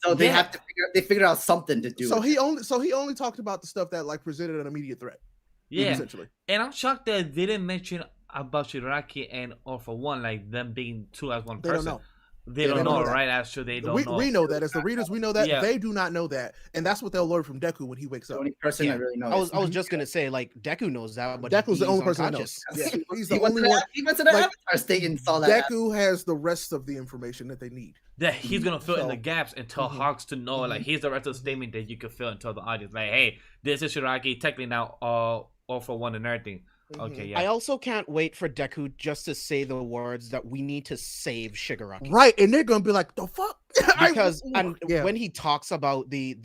So they have to figure out something to do. So he only talked about the stuff that presented an immediate threat. Yeah, essentially. And I'm shocked that they didn't mention about Shiraki and All for One, like them being two as one person. Don't know. They don't know, right? Actually, they don't know. We know that as the readers. We know that they do not know that, and that's what they'll learn from Deku when he wakes up. The only person that really knows. I was just gonna say Deku knows that, but Deku's the only person that knows. Yeah. He's the only one. He went to the Avatar State and saw that. Deku has the rest of the information that they need. That he's gonna fill in the gaps and tell Hawks to know, he's the rest of the statement that you could fill and tell the audience, like, hey, this is Shiraki, technically now All for One and everything. Okay, yeah. I also can't wait for Deku just to say the words that we need to save Shigaraki. Right, and they're gonna be like, "The fuck?" Because when he talks about the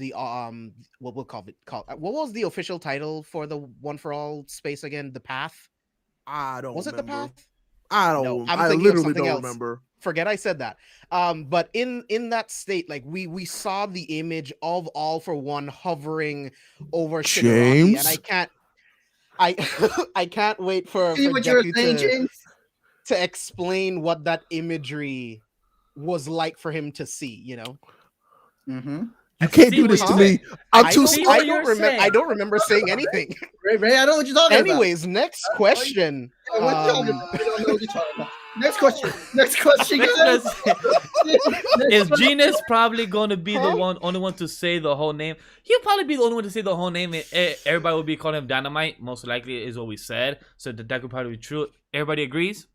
what we'll call it, what was the official title for the One for All space again? The Path. I don't. Was remember. it the Path? I don't. No, I literally don't remember. Forget I said that. But in that state, we saw the image of All for One hovering over Shigaraki, and I can't wait for Deku to explain what that imagery was like for him to see. You can't do this to me. I'm too smart. I don't remember saying anything. Ray, I know what you're talking about. Anyways, next question. Next question. Is Genius probably going to be the only one to say the whole name? He'll probably be the only one to say the whole name, and everybody will be calling him Dynamite. Most likely is what we said, so that could probably be true. Everybody agrees?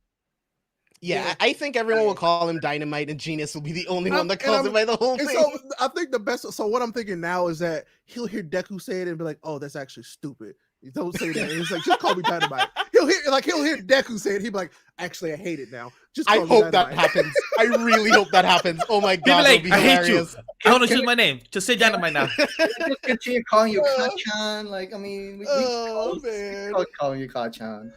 Yeah, I think everyone will call him Dynamite, and Genius will be the only one that calls him by the whole thing. So I think the best. So what I'm thinking now is that he'll hear Deku say it and be like, "Oh, that's actually stupid." You don't say that. He's like, "Just call me Dynamite." He'll hear Deku say it. He'll be like, "Actually, I hate it now." I hope that happens. I really hope that happens. Oh my god, like, I hate you. I want to choose my name. Just say Dynamite now. Just continue calling you Kachan. Like, I mean, we calling you Kachan.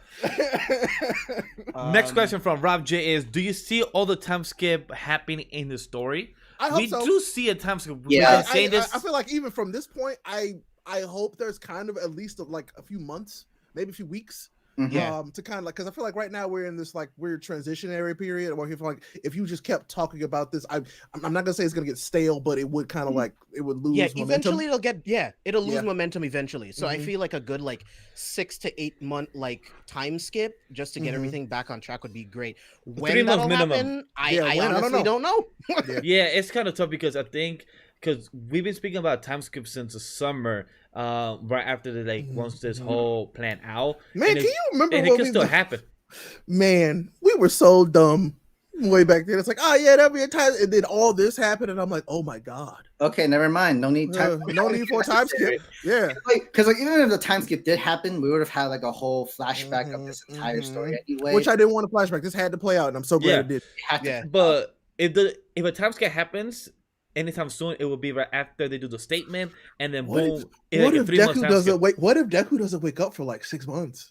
Next question from Rob J is: do you see all the time skip happening in the story? I hope we do see a time skip. Yeah, I feel like even from this point, I hope there's kind of at least a few months, maybe a few weeks. To kind of because I feel like right now we're in this weird transitionary period where if you just kept talking about this, I'm not gonna say it's gonna get stale, but it would kind of it would lose momentum. Eventually it'll lose momentum eventually. So I feel like a good 6 to 8 month time skip just to get everything back on track would be great. When that'll happen, I honestly don't know. Yeah, it's kind of tough because I think because we've been speaking about time skip since the summer, right after the once this whole plan out. Man, can you remember what it can still happen? Man, we were so dumb way back then. It's like, oh yeah, that'll be a time, and then all this happened, and I'm like, oh my god. Okay, never mind. No need for a time skip. Yeah, because even if the time skip did happen, we would have had a whole flashback of this entire story anyway. Which I didn't want to flashback. This had to play out, and I'm so glad it did. But if a time skip happens anytime soon, it will be right after they do the statement, and then boom. What if Deku doesn't wake up for 6 months?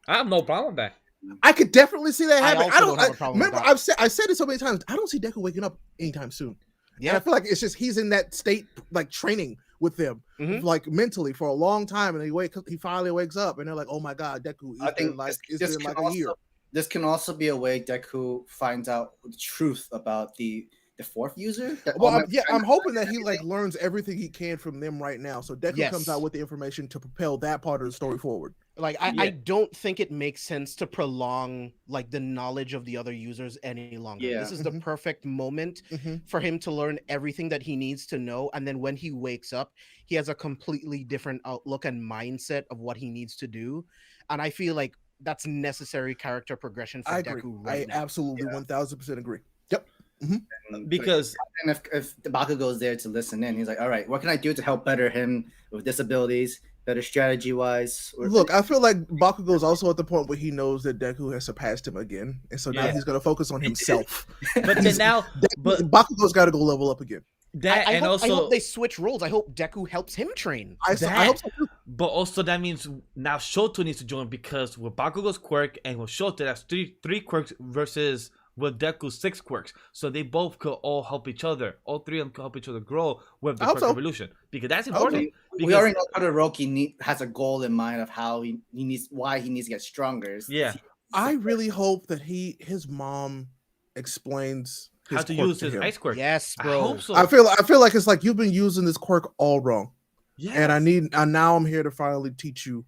I have no problem with that. I could definitely see that happening. I don't have a problem with remember. that. I said it so many times. I don't see Deku waking up anytime soon. Yeah, And I feel like it's just he's in that state, like training with them, like mentally for a long time, and he finally wakes up, and they're like, "Oh my God, Deku!" I think it's been like a year. This can also be a way Deku finds out the truth about the fourth user. Well, I'm hoping that he like learns everything he can from them right now, so Deku comes out with the information to propel that part of the story forward. Like I don't think it makes sense to prolong like the knowledge of the other users any longer. Yeah. This is the perfect moment for him to learn everything that he needs to know, and then when he wakes up, he has a completely different outlook and mindset of what he needs to do. And I feel like that's necessary character progression for Deku right now. I absolutely 1000% agree. Yep. Because if Baku goes there to listen in, he's like, all right, what can I do to help better him with disabilities, better strategy wise? Look, I feel like Bakugo is also at the point where he knows that Deku has surpassed him again, and so now he's going to focus on himself. But then now, Bakugo's got to go level up again. I hope they switch roles. I hope Deku helps him train. I hope so too. But also that means now Shoto needs to join, because with Bakugo's quirk and with Shoto, that's three quirks versus with Deku's 6 quirks. So they both could all help each other. All three of them could help each other grow with the quirk evolution. Because that's important. We already know Todoroki has a goal in mind of how he needs to get stronger. Yeah. I really hope that his mom explains how to use his ice quirk. Yes, bro. I hope so. I feel like it's like you've been using this quirk all wrong. Yeah. And now I'm here to finally teach you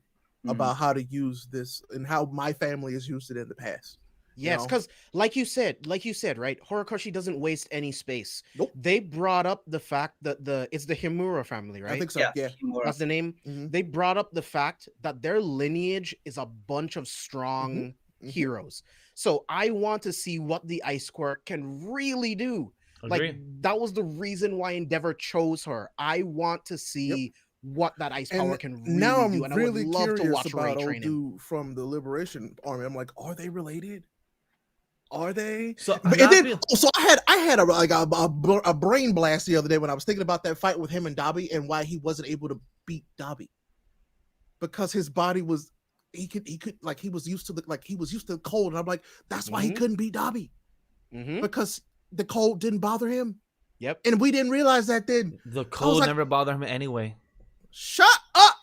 about how to use this and how my family has used it in the past. Yes, because like you said, right? Horikoshi doesn't waste any space. Nope. They brought up the fact that it's the Himura family, right? I think so. Yeah. That's the name. They brought up the fact that their lineage is a bunch of strong heroes. So I want to see what the ice quirk can really do. Like that was the reason why Endeavor chose her. I want to see what that ice power can really now do. And really I would love curious to watch about Ray old train him. dude from the Liberation Army. I'm like, are they related? Are they? So I had a brain blast the other day when I was thinking about that fight with him and Dabi and why he wasn't able to beat Dabi, because his body was he was used to the cold, and I'm like, that's why he couldn't beat Dabi, because the cold didn't bother him. Yep. And we didn't realize that then. The cold never bothered him anyway. Shut up.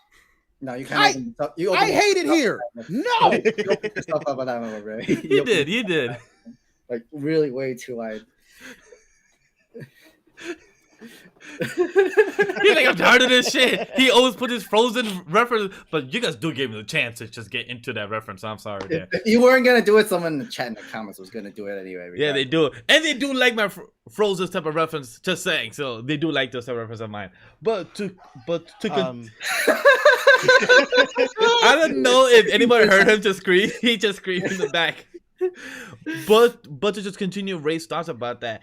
No, you can't. I hate it here. No. You opened yourself up on that one, bro. You did. Like really way too wide. You think I'm tired of this shit? He always put his Frozen reference, but you guys do give me the chance to just get into that reference. I'm sorry. If you weren't gonna do it, someone in the chat in the comments was gonna do it anyway. Yeah, they do, and they do like my Frozen type of reference. Just saying, so they do like those type of reference of mine. But to I don't know if anybody heard him just scream. He just screamed in the back. But to just continue Ray's thoughts about that,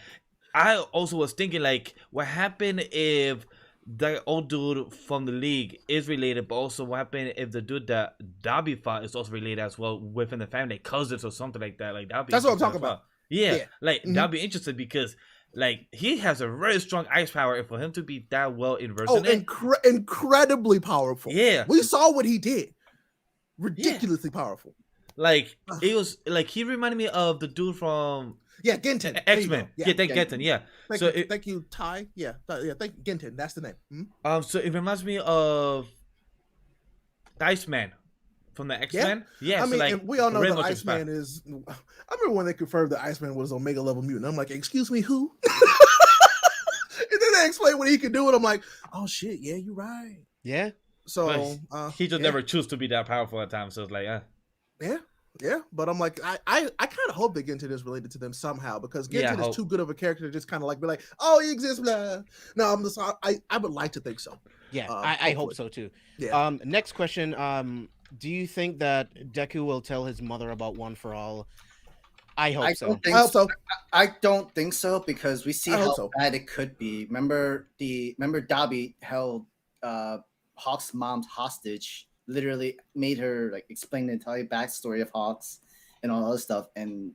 I also was thinking, like, what happened if the old dude from the league is related, but also what happened if the dude that Dabi fought is also related as well within the family, like cousins or something like that. Like that's what I'm talking about. Yeah, like that'd be interesting, because like he has a very strong ice power, and for him to be that well inversed incredibly powerful. Yeah, we saw what he did. Ridiculously powerful. Like it was like he reminded me of the dude from Genten. X-Men. Genten. Yeah. Thank you, Ty. Yeah. Thank you, Genten. That's the name. So it reminds me of the Iceman from the X-Men. Yeah. I mean, like, and we all know the Iceman is. I remember when they confirmed the Iceman was Omega level mutant. I'm like, excuse me, who? And then they explained what he could do, and I'm like, oh shit, yeah, you're right. Yeah. So he just never chose to be that powerful at times. So it's like, Yeah, but I'm like, I kind of hope that Genten is related to them somehow, because Genten is too good of a character to just kind of like be like, oh, he exists, blah. No, I would like to think so. Yeah, I hope so too. Yeah. Next question. Do you think that Deku will tell his mother about One for All? I hope so. I don't think so, because we see how bad it could be. Remember Dabi held Hawk's mom hostage. Literally made her like explain the entire backstory of Hawks and all other stuff, and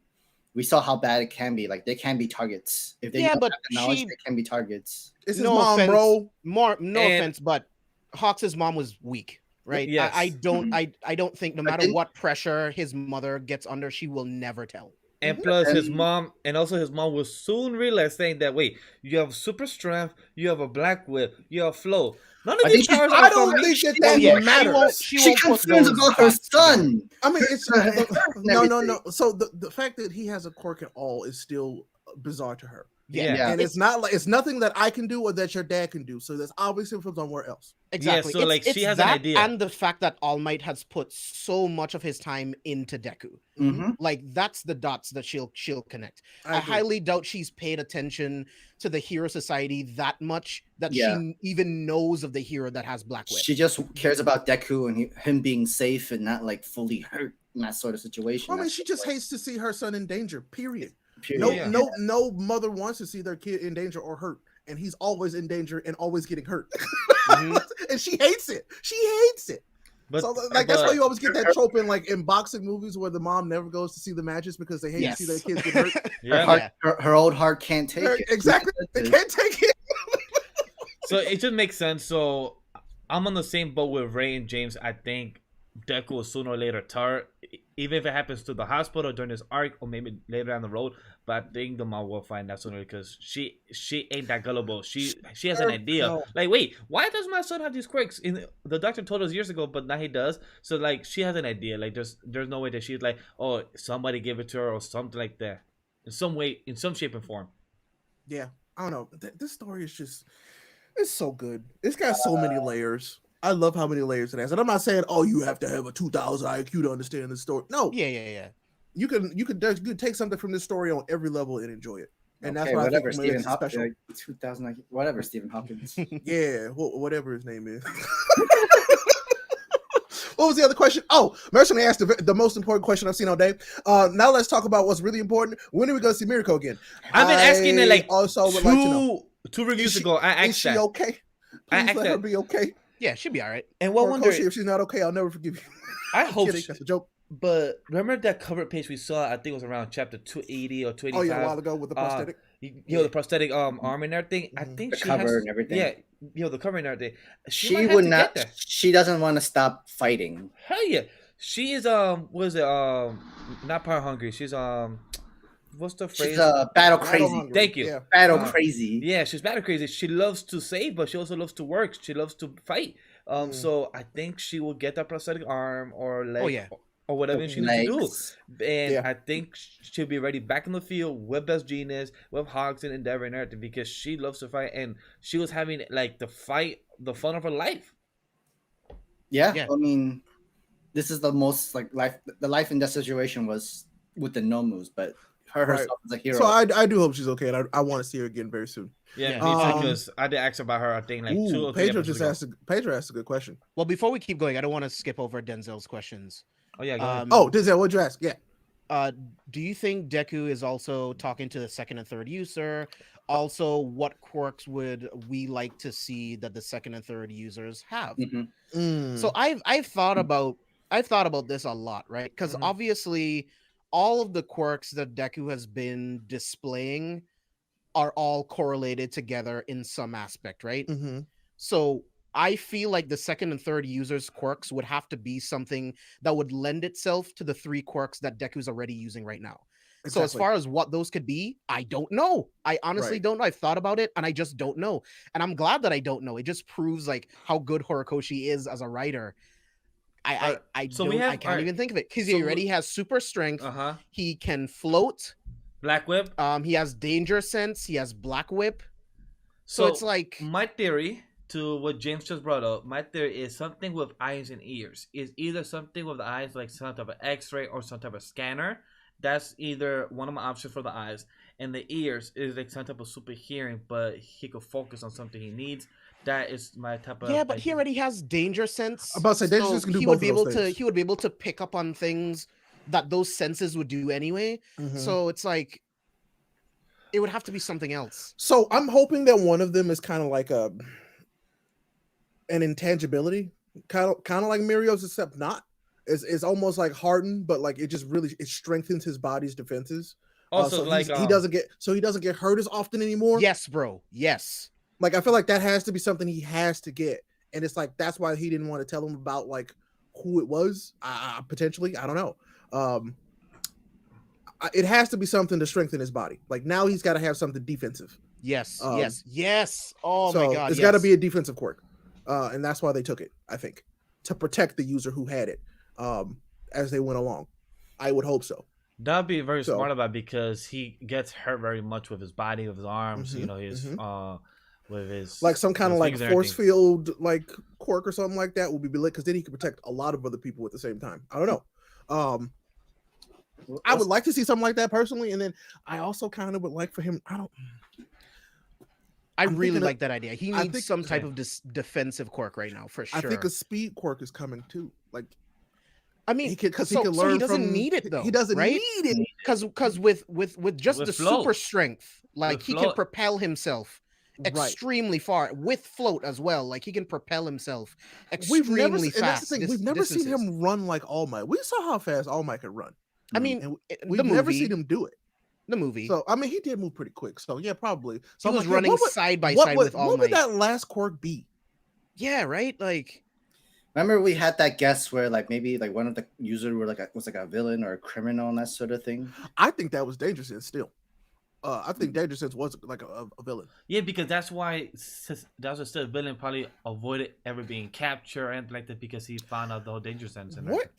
we saw how bad it can be. Like they can be targets if they don't have the knowledge. They can be targets. It's his mom, bro. No offense, but Hawks' mom was weak. right? Yes. I don't think no matter what pressure his mother gets under, she will never tell. And plus, his mom, and also his mom will soon realize, saying that, wait, you have super strength, you have a black whip, you have flow. None of these powers I are from don't me. think that matters. She concerns about her son. I mean, it's no. So the fact that he has a quirk at all is still bizarre to her. Yeah. And it's not like it's nothing that I can do or that your dad can do. So that's obviously from somewhere else. Exactly. Yeah, so like she has an idea. And the fact that All Might has put so much of his time into Deku. Like that's the dots that she'll connect. I highly doubt she's paid attention to the Hero Society that much that she even knows of the hero that has Black Whip. She just cares about Deku and him being safe and not like fully hurt in that sort of situation. I mean, she just hates to see her son in danger. Period. Period. No mother wants to see their kid in danger or hurt, and he's always in danger and always getting hurt. And she hates it. She hates it. But, so like that's why you always get that trope in boxing movies where the mom never goes to see the matches because they hate to see their kids get hurt. Her old heart can't take it. Exactly. They can't take it. So it just makes sense. So I'm on the same boat with Ray and James. I think Deku will sooner or later turn, even if it happens to the hospital during this arc or maybe later down the road. But I think the mom will find that sooner because she ain't that gullible. She has an idea. No. Like, wait, why does my son have these quirks? The doctor told us years ago, but now he does. So like, she has an idea. Like, there's no way that she's like, oh, somebody gave it to her or something like that. In some way, in some shape and form. Yeah, I don't know. This story is just, it's so good. It's got so many layers. I love how many layers it has. And I'm not saying, oh, you have to have a 2,000 IQ to understand the story. No. Yeah. You can take something from this story on every level and enjoy it. And okay, that's why whatever, I think Stephen special. Like 2,000 IQ, whatever, Stephen Hopkins. Yeah, whatever his name is. What was the other question? Oh, Mercer asked the most important question I've seen all day. Now let's talk about what's really important. When are we going to see Mirko again? I've been asking it like also would like to know. 2 reviews ago. I asked that. Is she okay? Please let her be okay. Yeah, she'll be all right. And what wonder if she's not okay, I'll never forgive you. I hope that's a joke. But remember that cover page we saw? I think it was around chapter 280 or 285. Oh yeah, a while ago with the prosthetic. The prosthetic arm and everything. I think she cover has, and everything. Yeah, the cover and everything. She would not. She doesn't want to stop fighting. Hell yeah, she is what is it? Not power hungry. She's what's the phrase? She's battle crazy. Thank you. Yeah. Battle crazy. Yeah, she's battle crazy. She loves to save, but she also loves to work. She loves to fight. So I think she will get that prosthetic arm or leg. Or whatever she needs to do. And I think she'll be ready back in the field with Best Genius, with Hogs and Endeavor and everything because she loves to fight and she was having like the fun of her life. Yeah. I mean, this is the most like the life in that situation was with the Nomus, but her herself is a hero. So I do hope she's okay, and I want to see her again very soon. Yeah, because I did ask about her. I think like 2 or 3 Pedro just asked. Pedro asked a good question. Well, before we keep going, I don't want to skip over Denzel's questions. Oh yeah. Denzel, what'd you ask? Yeah. Do you think Deku is also talking to the second and third user? Also, what quirks would we like to see that the second and third users have? So I've thought about this a lot, right? Because obviously, all of the quirks that Deku has been displaying are all correlated together in some aspect, right? So I feel like the second and third users' quirks would have to be something that would lend itself to the 3 quirks that Deku's already using right now. Exactly. So as far as what those could be, I don't know. I honestly don't know. I've thought about it and I just don't know. And I'm glad that I don't know. It just proves like how good Horikoshi is as a writer. I can't even think of it because he already has super strength. He can float. Black Whip. He has danger sense. He has Black Whip. So it's like my theory to what James just brought up. My theory is something with eyes and ears. Is either something with the eyes like some type of X-ray or some type of scanner. That's either one of my options for the eyes. And the ears is like some type of super hearing, but he could focus on something he needs. That is my type of but he already has danger sense. I'm about to say danger sense can do he both would be of able those to things. He would be able to pick up on things that those senses would do anyway. So it's like it would have to be something else. So I'm hoping that one of them is kind of like an intangibility, kind of like Mirio's, except not. It's almost like hardened, but like it strengthens his body's defenses. Also, so like he doesn't get hurt as often anymore. Yes, bro. Yes. Like I feel like that has to be something he has to get and it's like that's why he didn't want to tell him about like who it was. Potentially, I don't know. It has to be something to strengthen his body. Like now he's got to have something defensive. Yes. Oh so my god. It's got to be a defensive quirk, and that's why they took it. I think to protect the user who had it as they went along. I would hope so. That'd be very smart about it because he gets hurt very much with his body, with his arms. Mm-hmm, his with his like some kind of like force field like quirk or something like that would be lit because then he could protect a lot of other people at the same time. I don't know. I would like to see something like that personally, and then I also kind of would like for him. I really like that idea. He needs some type of defensive quirk right now for sure. I think a speed quirk is coming too. Like, I mean, because he can learn. He doesn't need it though. He doesn't need it because with just the float. super strength, like he can propel himself extremely far with float as well. Like he can propel himself extremely fast. And that's the thing. We've never seen him run like All Might. We saw how fast All Might could run. I mean, we've never seen him do it. The movie. So I mean, he did move pretty quick. So yeah, probably. So he was running side by side with All Might. What would that last quirk be? Yeah, right. Like, remember we had that guess where like maybe like one of the users were was like a villain or a criminal and that sort of thing. I think that was Danger Sense still. I think Danger Sense was like a villain. Yeah, because that's why still villain probably avoided ever being captured and like that because he found out the whole Danger Sense. What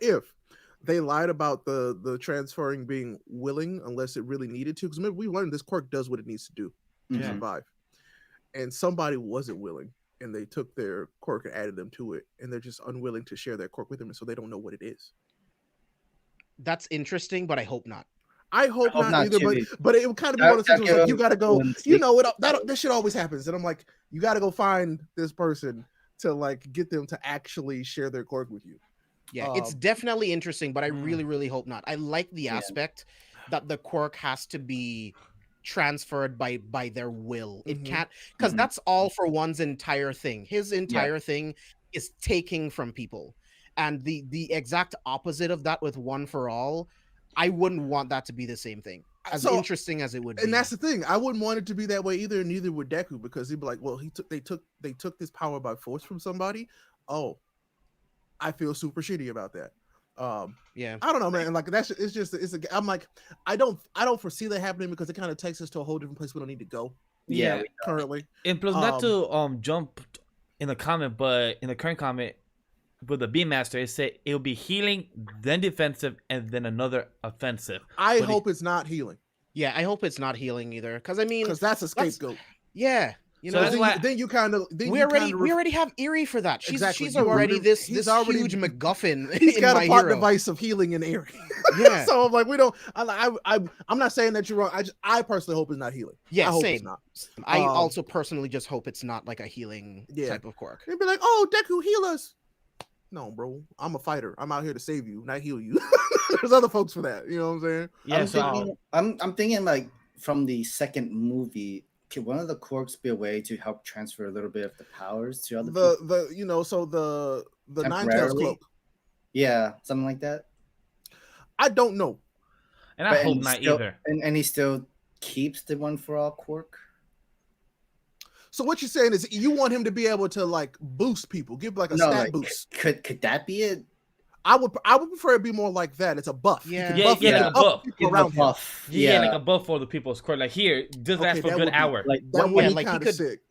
if they lied about the transferring being willing unless it really needed to? Because remember, we learned this quirk does what it needs to do to survive. And somebody wasn't willing, and they took their quirk and added them to it, and they're just unwilling to share that quirk with them, and so they don't know what it is. That's interesting, but I hope not. I hope not either, but it would kind of be one of those things like you got to go. You know, this shit always happens, and I'm like, you got to go find this person to like get them to actually share their quirk with you. Yeah, it's definitely interesting, but I really, really hope not. I like the aspect that the quirk has to be transferred by their will. It can't, because that's all for one's entire thing. His entire thing is taking from people, and the exact opposite of that with One for All. I wouldn't want that to be the same thing. As interesting as it would be. And that's the thing. I wouldn't want it to be that way either, and neither would Deku, because he'd be like, well, they took this power by force from somebody. Oh, I feel super shitty about that. Yeah, I don't know, man. Like I'm like, I don't foresee that happening because it kind of takes us to a whole different place we don't need to go. Yeah, currently. And plus, not to jump in the comment, but in the current comment with the Beam Master, it said it'll be healing, then defensive, and then another offensive. I hope it's not healing. Yeah, I hope it's not healing either. Because I mean, that's a scapegoat. Yeah. You know, then you kind of we already have Eerie for that. She's already this huge MacGuffin. He's got a part device of healing in Eerie. Yeah. So I'm like, I'm not saying that you're wrong. I personally hope it's not healing. Yeah, I hope same. It's not. I also personally just hope it's not like a healing type of quirk. They'd be like, oh, Deku, heal us. No, bro. I'm a fighter. I'm out here to save you, not heal you. There's other folks for that. You know what I'm saying? Yeah. I'm thinking like from the second movie. Could one of the quirks be a way to help transfer a little bit of the powers to other people? The Ninetales cloak. Yeah, something like that. I don't know. And I hope not either. And he still keeps the One for All quirk. So what you're saying is you want him to be able to like boost people, give like a stat boost. Could that be it? I would prefer it to be more like that. It's a buff. Like a buff. Like a buff for the people's court. Like here, this lasts for a good hour. Like that would be kind of sick.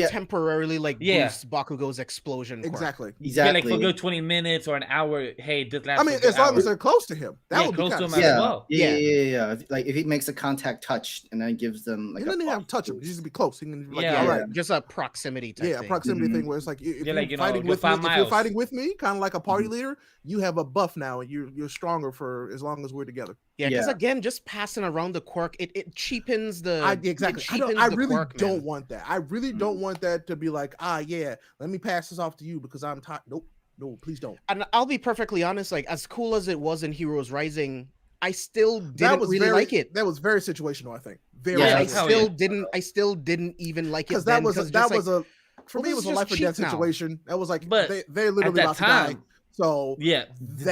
Temporarily boost Bakugo's explosion quirk. Exactly. Like for a good 20 minutes or an hour. Hey, this lasts. I mean, as long as they're close to him, that would be close to him as well. Yeah. Like if he makes a contact touch and then gives them like he doesn't have to touch him. He just be close. He can be like, all right, just a proximity type thing. A proximity thing where it's like if you're fighting with me, kind of like a party leader, you have a buff now, and you're stronger for as long as we're together. Yeah, because again, just passing around the quirk, it cheapens the exactly. I really don't want that. I really don't want that to be like, let me pass this off to you because I'm tired. Nope, no, please don't. And I'll be perfectly honest, like as cool as it was in Heroes Rising, I still didn't really like it. That was very situational, I think. I still didn't even like it because that was a life or death situation. That was like they literally about to die. So there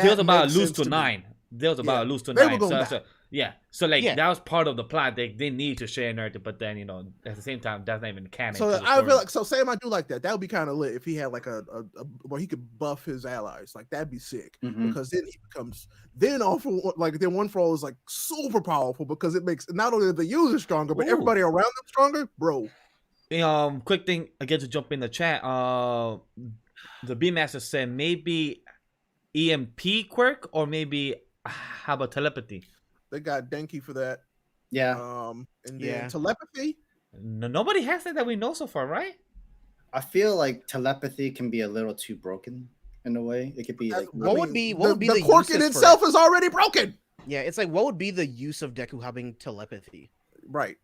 was about to lose to 9. There was about to lose to 9. Yeah, so like Yeah. that was part of the plot. They need to share narrative, but then at the same time that's not even canon. So to the I story. feel like Sam, I do like that. That would be kind of lit if he had like a where he could buff his allies. Like that'd be sick because then he becomes then then One For All is like super powerful because it makes not only the user stronger but everybody around them stronger, bro. Quick thing again to jump in the chat. The B Master said maybe EMP quirk or maybe how about telepathy? They got Denki for that. Yeah. And then telepathy. No, nobody has that we know so far, right? I feel like telepathy can be a little too broken in a way. It could be like what would be the quirk in itself is already broken. Yeah, it's like what would be the use of Deku having telepathy? Right.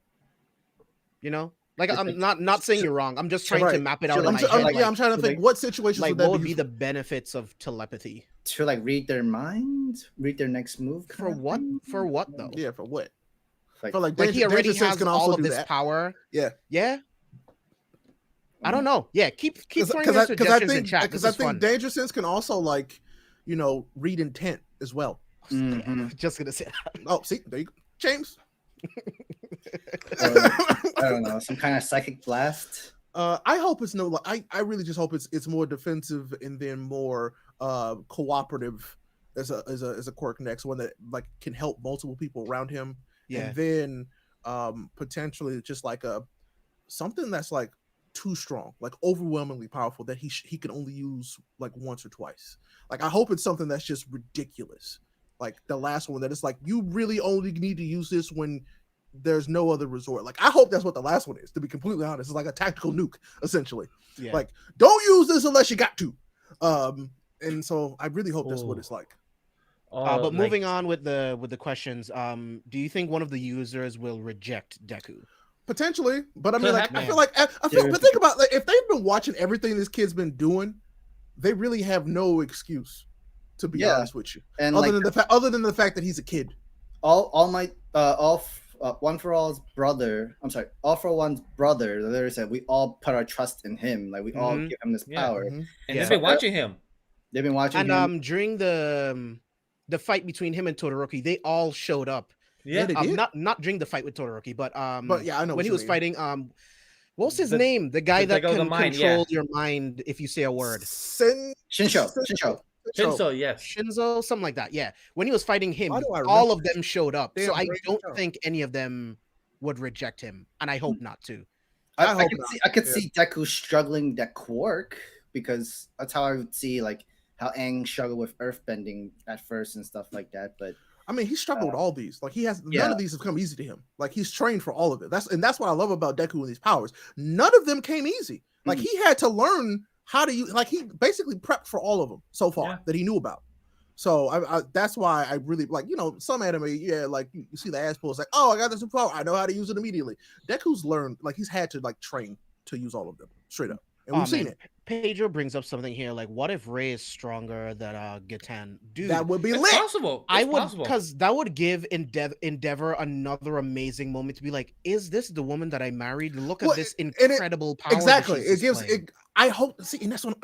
You know? Like I'm not saying you're wrong. I'm just trying to map it out in my head. I'm trying to think what situations like what would be the benefits of telepathy? To like read their mind, read their next move. For what? For what though? Yeah, for what? Like he already has all of this power. Yeah. Yeah. I don't know. Yeah, keep throwing your suggestions in chat. Because I think Danger Sense can also read intent as well. Just gonna say that. Oh, see, there you go. James. I don't know, some kind of psychic blast. I hope it's I really just hope it's more defensive and then more cooperative as a quirk next one that like can help multiple people around him. Yeah. And then potentially just like something that's like too strong, like overwhelmingly powerful that he can only use like once or twice. Like I hope it's something that's just ridiculous. Like the last one that it's like you really only need to use this when there's no other resort. Like I hope that's what the last one is, to be completely honest. It's like a tactical nuke essentially. Yeah. Like don't use this unless you got to. And so I really hope that's what it's like. But moving on with the questions, do you think one of the users will reject Deku? Potentially, but I mean, but think about like if they've been watching everything this kid's been doing, they really have no excuse, to be honest with you. And other than the fact that he's a kid. All One For All's brother. I'm sorry, All For One's brother. The leader said we all put our trust in him. Like we all give him this power. And they've been watching him. They've been watching him. And during the fight between him and Todoroki, they all showed up. Yeah, not during the fight with Todoroki, but yeah, I know when he was fighting. What was his name? The guy that can control your mind if you say a word. Shinzo, yes. Shinzo, something like that. Yeah, when he was fighting him, all of them showed up. So I don't think any of them would reject him, and I hope not too. I could see Deku struggling that quirk because that's how I would see like how Aang struggled with earthbending at first and stuff like that. But I mean, he struggled with all these. Like he has none of these have come easy to him. Like he's trained for all of it. That's what I love about Deku and these powers. None of them came easy. Like he had to learn how to use. Like he basically prepped for all of them so far that he knew about. So I that's why I really like some anime. Yeah, like you see the ass pulls like, oh, I got this new power. I know how to use it immediately. Deku's learned like he's had to like train to use all of them straight up, and we've seen it. Pedro brings up something here. Like, what if Ray is stronger than Gatan? Dude, that would be lit. Possible. I would, because that would give Endeavor another amazing moment to be like, is this the woman that I married? Look at this incredible power. Exactly. It gives. I hope. See, and that's what.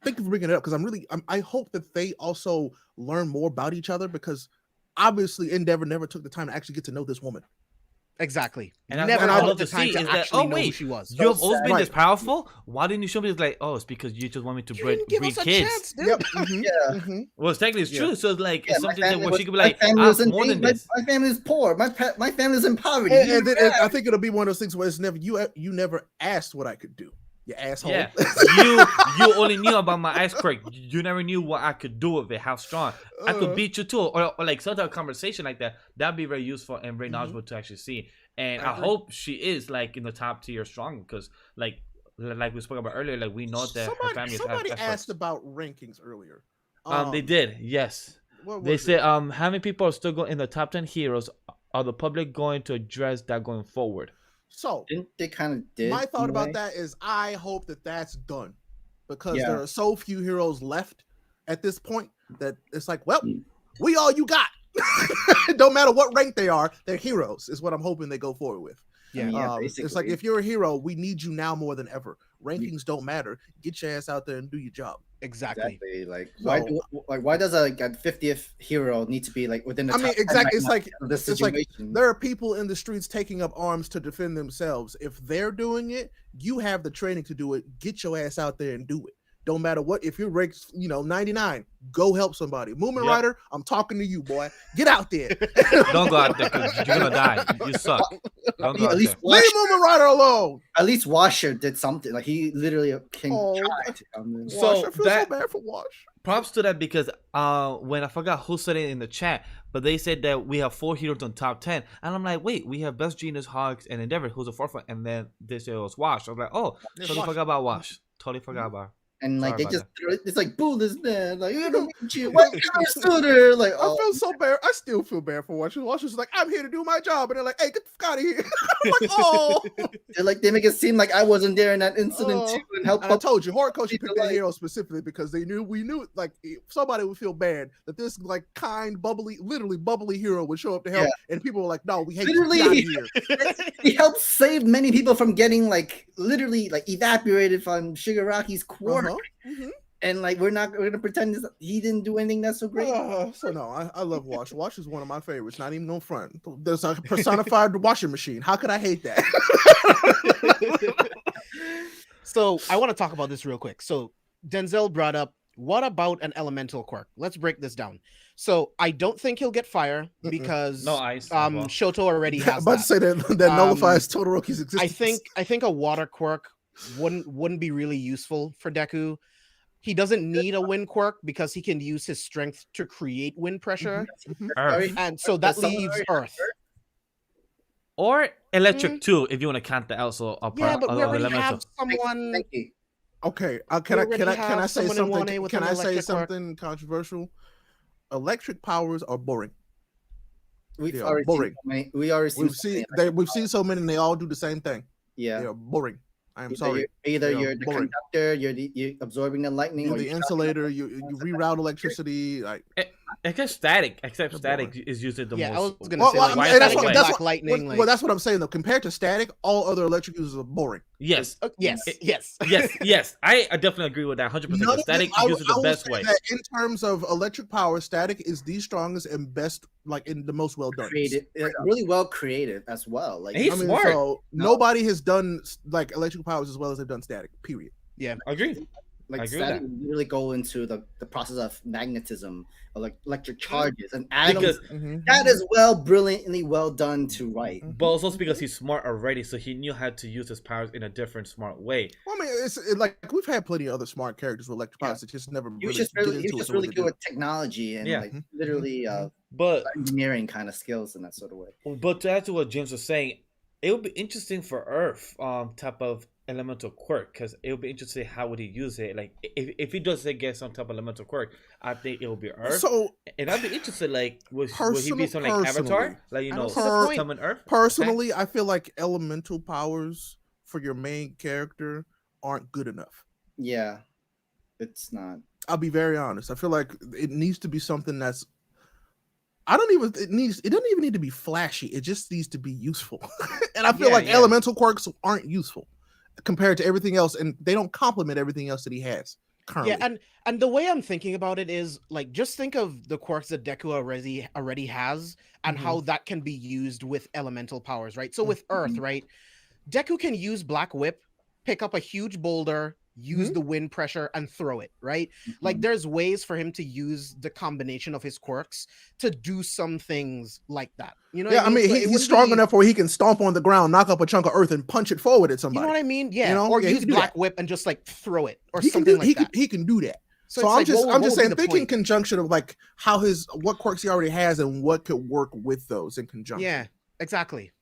Thank you for bringing it up because I hope that they also learn more about each other because obviously Endeavor never took the time to actually get to know this woman. Exactly. And never took the time to actually know who she was. You have always been this powerful. Why didn't you show me? It's like, oh, it's because you just want me to breed kids. Yep. Well, technically it's true. So it's like it's something that what she could be like, more than this. My family's poor. My family's in poverty. And I think it'll be one of those things where it's never you never asked what I could do. You asshole. Yeah. you only knew about my ice quirk. You never knew what I could do with it, how strong. I could beat you too. Or like some type of conversation like that. That'd be very useful and very knowledgeable to actually see. And I hope she is like in the top tier strong because like we spoke about earlier, like we know that her family somebody asked about rankings earlier. They did, yes. They said how many people are still going in the top 10 heroes? Are the public going to address that going forward? So they kind of did. My thought about that is I hope that that's done because there are so few heroes left at this point that it's like, well, we all you got. Don't matter what rank they are, they're heroes is what I'm hoping they go forward with. Yeah. I mean, it's like if you're a hero, we need you now more than ever. Rankings don't matter. Get your ass out there and do your job. Exactly. Like, So- why does a 50th hero need to be like within the? I mean, top 10 exactly. right It's now like of this it's like situation? there are people in the streets taking up arms to defend themselves. If they're doing it, you have the training to do it. Get your ass out there and do it. Don't matter what. If you're ranked, 99, go help somebody. Movement Yep. Rider, I'm talking to you, boy. Get out there. Don't go out there because you're gonna die. You suck. Don't go At out least there. Leave Movement Rider alone. At least Washer did something. Like he literally tried. So Wash, I feel that- so bad for Wash. Props to that because when I forgot who said it in the chat, but they said that we have 4 heroes on top 10, and I'm like, wait, we have Best Genius, Hogs, and Endeavor, who's the fourth one, and then this year was Wash. I was like, oh, totally forgot about Wash. Totally forgot about her. And like Sorry they about just it's like boo this man. Like you don't need you. Why you sooner? Like I feel so bad. I still feel bad for Wash. Wash is like, I'm here to do my job, and they're like, hey, get the fuck out of here. I'm like, oh. they make it seem like I wasn't there in that incident Oh. too and help. And I told you, Horikoshi people picked that like- hero specifically because we knew like somebody would feel bad that this like kind, literally bubbly hero would show up to help, and people were like, "No, we hate Literally, you. Get out of here." He helped save many people from getting like literally like evaporated from Shigaraki's quarter. Mhm. And like we're gonna pretend he didn't do anything that's so great. So no, I love Wash. Wash is one of my favorites. Not even on front. There's a personified washing machine. How could I hate that? So I want to talk about this real quick. So Denzel brought up, what about an elemental quirk? Let's break this down. So I don't think he'll get fire because No ice. Shoto already I'm has about to that. say that nullifies Todoroki's existence. I think a water quirk wouldn't be really useful for Deku. He doesn't need a wind quirk because he can use his strength to create wind pressure, Earth. and so that Does someone leaves already Earth. Or electric too, if you want to count that also a part Yeah, but we of already elemental. have someone. Thank you. Okay, We can already I have say someone in 1A something? with Can an I say electric quirk. something controversial? Electric powers are boring. We've Yeah, already boring. seen so many, We've seen so many, and they all do the same thing. yeah. They are boring. I am Either sorry. Either They are you're the boring. conductor, you're absorbing the lightning, You're or the you're insulator. You reroute electricity. Like Except static. Except They're static boring. is usually the Yeah, I most. was gonna Well, say well, like, why and is that's that what way? that's Black what, lightning. well, Like, that's what I'm saying though. Compared to static, all other electric users are boring. Yes. yes, It- yes. yes. I definitely agree with that 100%. None of Static them- uses I the will best say way. that in terms of electric power, static is the strongest and best, like in the most well done. created, really well created as well. Like He's smart. So nobody has done like electric powers as well as they've done static. Period. Agree. I like agree with static would really go into the process of magnetism, or like electric charges and atoms. Because That is brilliantly well done to write. but also because he's smart already, so he knew how to use his powers in a different smart way. Well, I mean, it's like we've had plenty of other smart characters with electric powers that just never He was really just get really, into he was it just the way really they good do. with technology and Yeah. like literally But engineering kind of skills in that sort of way. But to add to what James was saying, it would be interesting for Earth type of elemental quirk, because it would be interesting how would he use it. Like if he does get some type of elemental quirk, I think it will be Earth. So And I'd be interested, like, would he be some like personally, Avatar, like I don't see the per- point. summon Earth? personally, I feel like elemental powers for your main character aren't good enough. Yeah, it's not. I'll be very honest. I feel like it needs to be something that's. It doesn't even need to be flashy. It just needs to be useful. And I feel Yeah, like yeah. elemental quirks aren't useful compared to everything else, and they don't complement everything else that he has currently. Yeah, and the way I'm thinking about it is like, just think of the quirks that Deku already has and Mhm. how that can be used with elemental powers, right? So with Earth, right? Deku can use Black Whip, pick up a huge boulder, use the wind pressure, and throw it, right? Like there's ways for him to use the combination of his quirks to do some things like that. You know? Yeah, I mean, So it he's wouldn't strong be- enough where he can stomp on the ground, knock up a chunk of earth, and punch it forward at You somebody. know what I mean? Yeah. You know? Or Yeah, he use can do Black that. Whip and just like throw it or He can something do. like that. He can do that. So it's I'm like, just what I'm would just be saying, the think in point? conjunction of like what quirks he already has and what could work with those in conjunction. Yeah, exactly.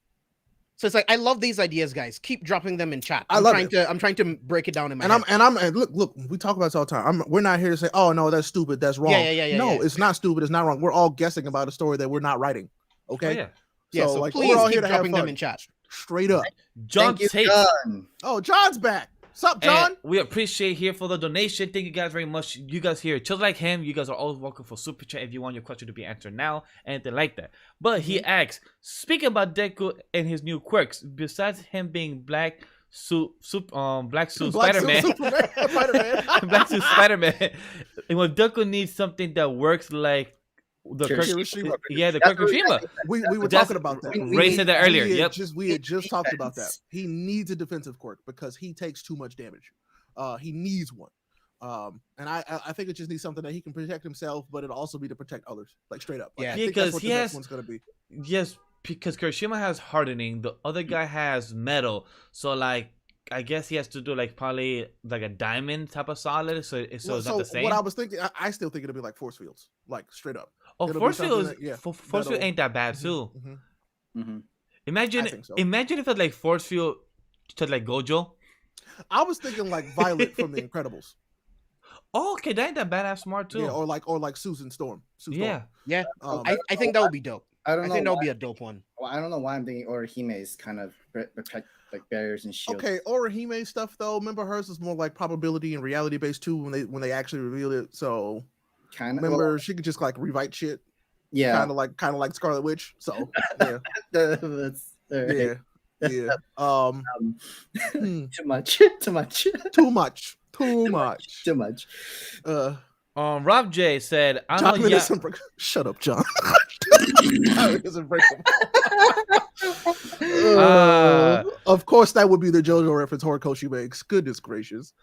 So it's like, I love these ideas, guys. Keep dropping them in chat. I love I'm trying to break it down in my And head. and look, we talk about this all the time. We're not here to say, oh no, that's stupid, that's wrong. Yeah, no, yeah. it's not stupid, it's not wrong. We're all guessing about a story that we're not writing. Okay. Oh, yeah. Yeah, so like, please we're all keep here to have dropping them fun. in chat. Straight up. John Thank you, Tate. John. Oh, John's back. Sup, John? And we appreciate here for the donation. Thank you guys very much. You guys here, just like him, you guys are always welcome for super chat if you want your question to be answered now, anything like that. But he asks, speaking about Deku and his new quirks, besides him being black suit Spider-Man, Black suit Spider-Man. and when Deku needs something that works like the quirk Kirishima. We were talking about that. Ray said that earlier. We had just talked about that. He needs a defensive quirk because he takes too much damage. He needs one. And I think it just needs something that he can protect himself, but it'll also be to protect others, like straight up. Like, because he has. One's gonna be. Yes, because Kirishima has hardening, the other guy has metal. So like, I guess he has to do like probably like a diamond type of solid. So it's not the same. What I was thinking, I still think it'll be like force fields, like straight up. Oh, force field ain't that bad too. Imagine if it's like force field to like Gojo. I was thinking like Violet from The Incredibles. Oh, okay, that ain't that badass smart too. Yeah, or like Susan Storm. Yeah. I think that would be dope. I think that would be a dope one. Well, I don't know why I'm thinking Orihime's kind of protect like barriers and shields. Okay, Orihime stuff though. Remember hers is more like probability and reality based too when they actually reveal it. So kind of remember she could just like rewrite shit. Yeah, kind of like Scarlet Witch. So yeah, yeah. Too much. Rob J said, Shut up, John. Of course, that would be the JoJo reference Horikoshi makes. Goodness gracious.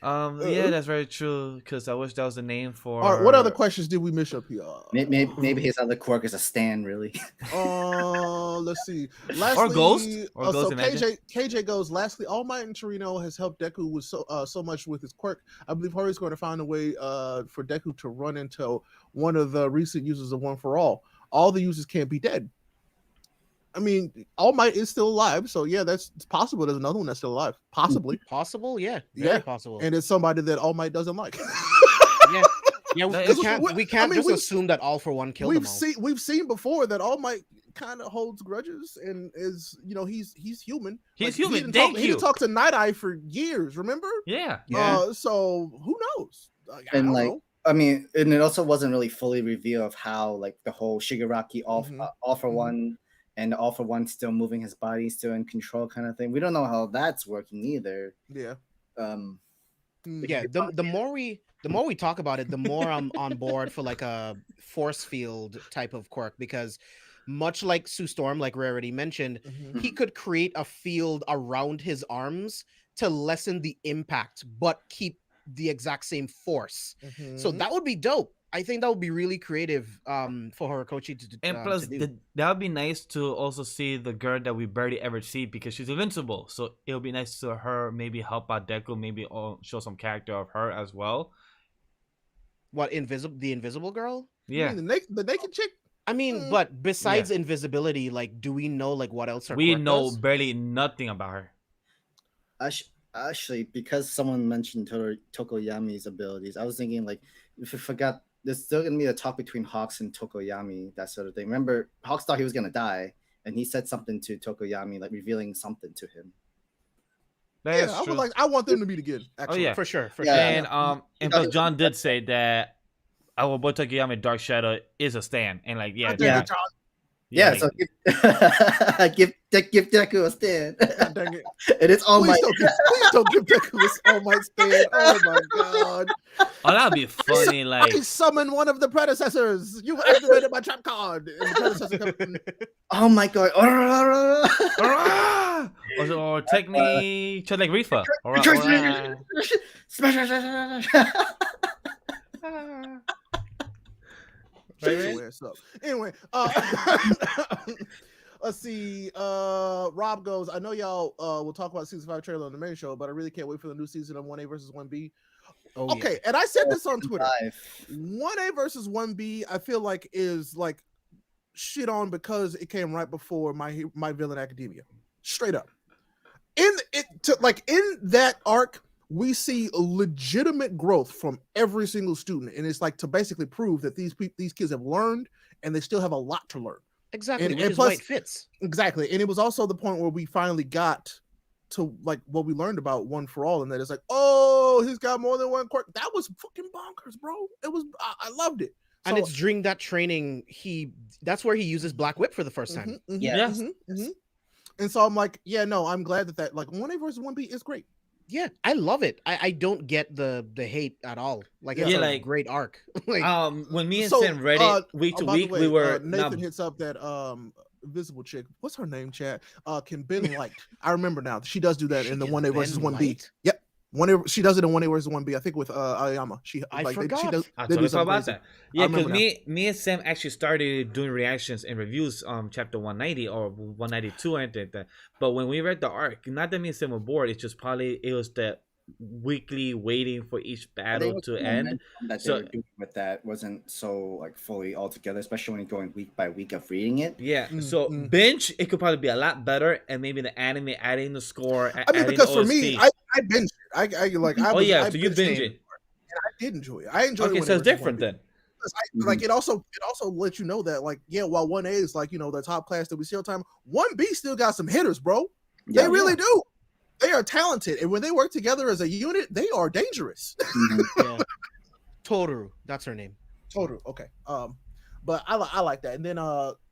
Yeah, that's very true. Because I wish that was the name for. All right, what other questions did we miss up here? Maybe his other quirk is a stand, really. Let's see. Lastly, or Ghost. So KJ goes. Lastly, All Might and Torino has helped Deku with so much with his quirk. I believe Hori's going to find a way for Deku to run into one of the recent users of One for All. All the users can't be dead. I mean, All Might is still alive, so yeah, it's possible. There's another one that's still alive, possibly. Possible, yeah, very possible. And it's somebody that All Might doesn't like. yeah. We can't just assume that All for One killed them all. We've seen before that All Might kind of holds grudges and is, he's human. He's human. He didn't talk to Night Eye for years. Remember? Yeah. So who knows? I don't know. I mean, and it also wasn't really fully revealed of how like the whole Shigaraki All for One. And All for One still moving his body, still in control, kind of thing. We don't know how that's working either. Yeah. The more we talk about it, the more I'm on board for like a force field type of quirk, because much like Sue Storm, like Ray already mentioned, he could create a field around his arms to lessen the impact, but keep the exact same force. So that would be dope. I think that would be really creative for Horikoshi to do. And plus, that would be nice to also see the girl that we barely ever see because she's invincible. So it would be nice to her maybe help out Deku, maybe show some character of her as well. What, the invisible girl? Yeah. The naked chick? I mean, but besides invisibility, like, do we know like what else her We quirk know does? barely nothing about her. Actually, because someone mentioned Tokoyami's abilities, I was thinking like, if I forgot, there's still gonna be a talk between Hawks and Tokoyami, that sort of thing. Remember, Hawks thought he was gonna die, and he said something to Tokoyami, like revealing something to him. I want them to meet again. Actually. Oh yeah, for sure. And but John did say that our boy Tokoyami Dark Shadow is a stand, and like So give Deku a stand. Dang it. And it's All Might. Please don't give Deku a All Might stand. Oh my god. Oh, that'd be funny. Like, I summon one of the predecessors. You activated my trap card. And the predecessor comes... Oh my god. or technically, just like Rifa. Anyway, let's see. Rob goes, I know y'all will talk about season 5 trailer on the main show, but I really can't wait for the new season of 1A versus 1B. Okay, and I said this on Twitter. 1A versus 1B, I feel like is like shit on because it came right before my Villain Academia. Straight up. In that arc, we see legitimate growth from every single student, and it's like to basically prove that these kids have learned and they still have a lot to learn. Exactly, and plus, why it fits. Exactly, and it was also the point where we finally got to like what we learned about One for All, and that it's like, oh, he's got more than one quirk. That was fucking bonkers, bro. It was, I loved it. So, and it's during that training that's where he uses Black Whip for the first time. And so I'm like, yeah, no, I'm glad that like 1A versus 1B is great. Yeah, I love it. I don't get the hate at all. Like, it's a great arc. Like, when me and Sam read it week to week, we were Nathan hits up that invisible chick. What's her name, Chad? Can Ben Light. I remember now. She does do that in the 1A versus 1B. Yep. She does it in 1A versus 1B. I think with Aoyama. I forgot. I totally forgot about that. Yeah, because me and Sam actually started doing reactions and reviews chapter 190 or 192 or anything like that. But when we read the arc, not that me and Sam were bored, it's just probably it was that weekly waiting for each battle to end. That they were doing with that wasn't so like fully all together, especially when you're going week by week of reading it. Yeah, so binge it could probably be a lot better, and maybe the anime adding the score. I mean, because for me, I binge it. So you binge it. And I did enjoy it. I enjoyed it. Okay, so it's different then. Like it also lets you know that like while 1A is like the top class that we see all the time, 1B still got some hitters, bro. Yeah, they really do. They are talented, and when they work together as a unit, they are dangerous. Yeah. Toru, that's her name. Toru, okay. But I like that. And then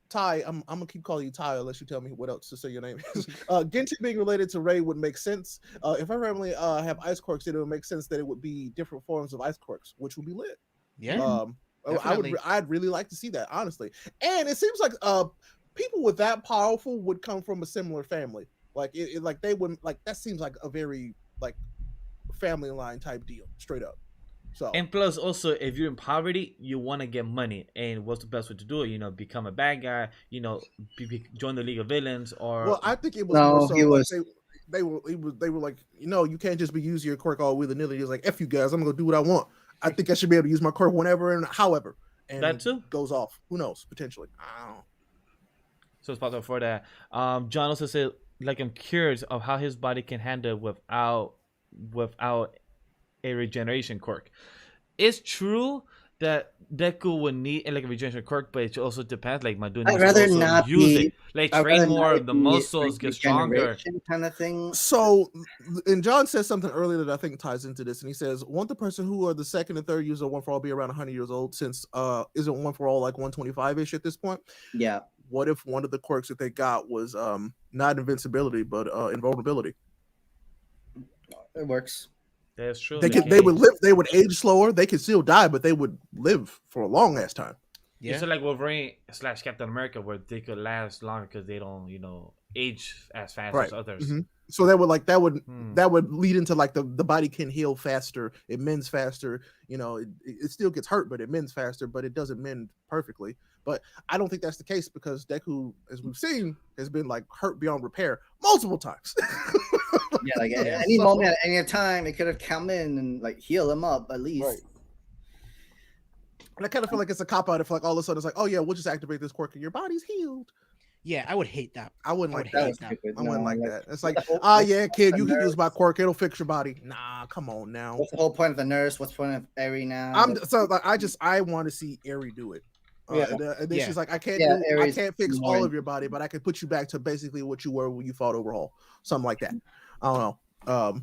Ty, I'm gonna keep calling you Ty unless you tell me what else to say your name is. Genshin being related to Ray would make sense. If I family have ice quirks, then it would make sense that it would be different forms of ice quirks, which would be lit. Yeah. I'd really like to see that, honestly. And it seems like people with that powerful would come from a similar family. Like like they wouldn't like that seems like a very like family line type deal, straight up. So and plus also if you're in poverty, you want to get money, and what's the best way to do it? Become a bad guy. Join the League of Villains, or well, I think it was more so they were like you can't just be using your quirk all willy nilly. He's like, F you guys, I'm gonna do what I want. I think I should be able to use my quirk whenever and however. And that too goes off. Who knows? Potentially. I don't know. So it's possible for that. John also said, like, I'm curious of how his body can handle without a regeneration quirk. It's true that Deku would need like a regeneration quirk, but it also depends. Like Maduna, I'd rather not use it. Like train more of the muscles, get stronger, kind of thing. So, and John says something earlier that I think ties into this, and he says, "Won't the person who are the second and third user of One for All be around 100 years old? Since isn't One for All like 125-ish at this point?" Yeah. What if one of the quirks that they got was not invincibility but invulnerability? It works. That's true. They would live. They would age slower. They could still die, but they would live for a long ass time. Yeah. It's like Wolverine / Captain America, where they could last longer because they don't, age as fast as others. Mm-hmm. So that would lead into like the body can heal faster. It mends faster. It still gets hurt, but it mends faster. But it doesn't mend perfectly. But I don't think that's the case because Deku, as we've seen, has been like hurt beyond repair multiple times. Yeah, like at any moment, at any time, it could have come in and like heal him up at least. Right. And I kind of feel like it's a cop out if like all of a sudden it's like, oh yeah, we'll just activate this quirk and your body's healed. Yeah, I would hate that. I wouldn't like that. I wouldn't like that. It's like, yeah, kid, you can use my quirk. It'll fix your body. Nah, come on now. What's the whole point of the nurse? What's the point of Eri now? I want to see Eri do it. And then she's like, I can't fix all of your body, but I can put you back to basically what you were when you fought Overhaul. Something like that. I don't know.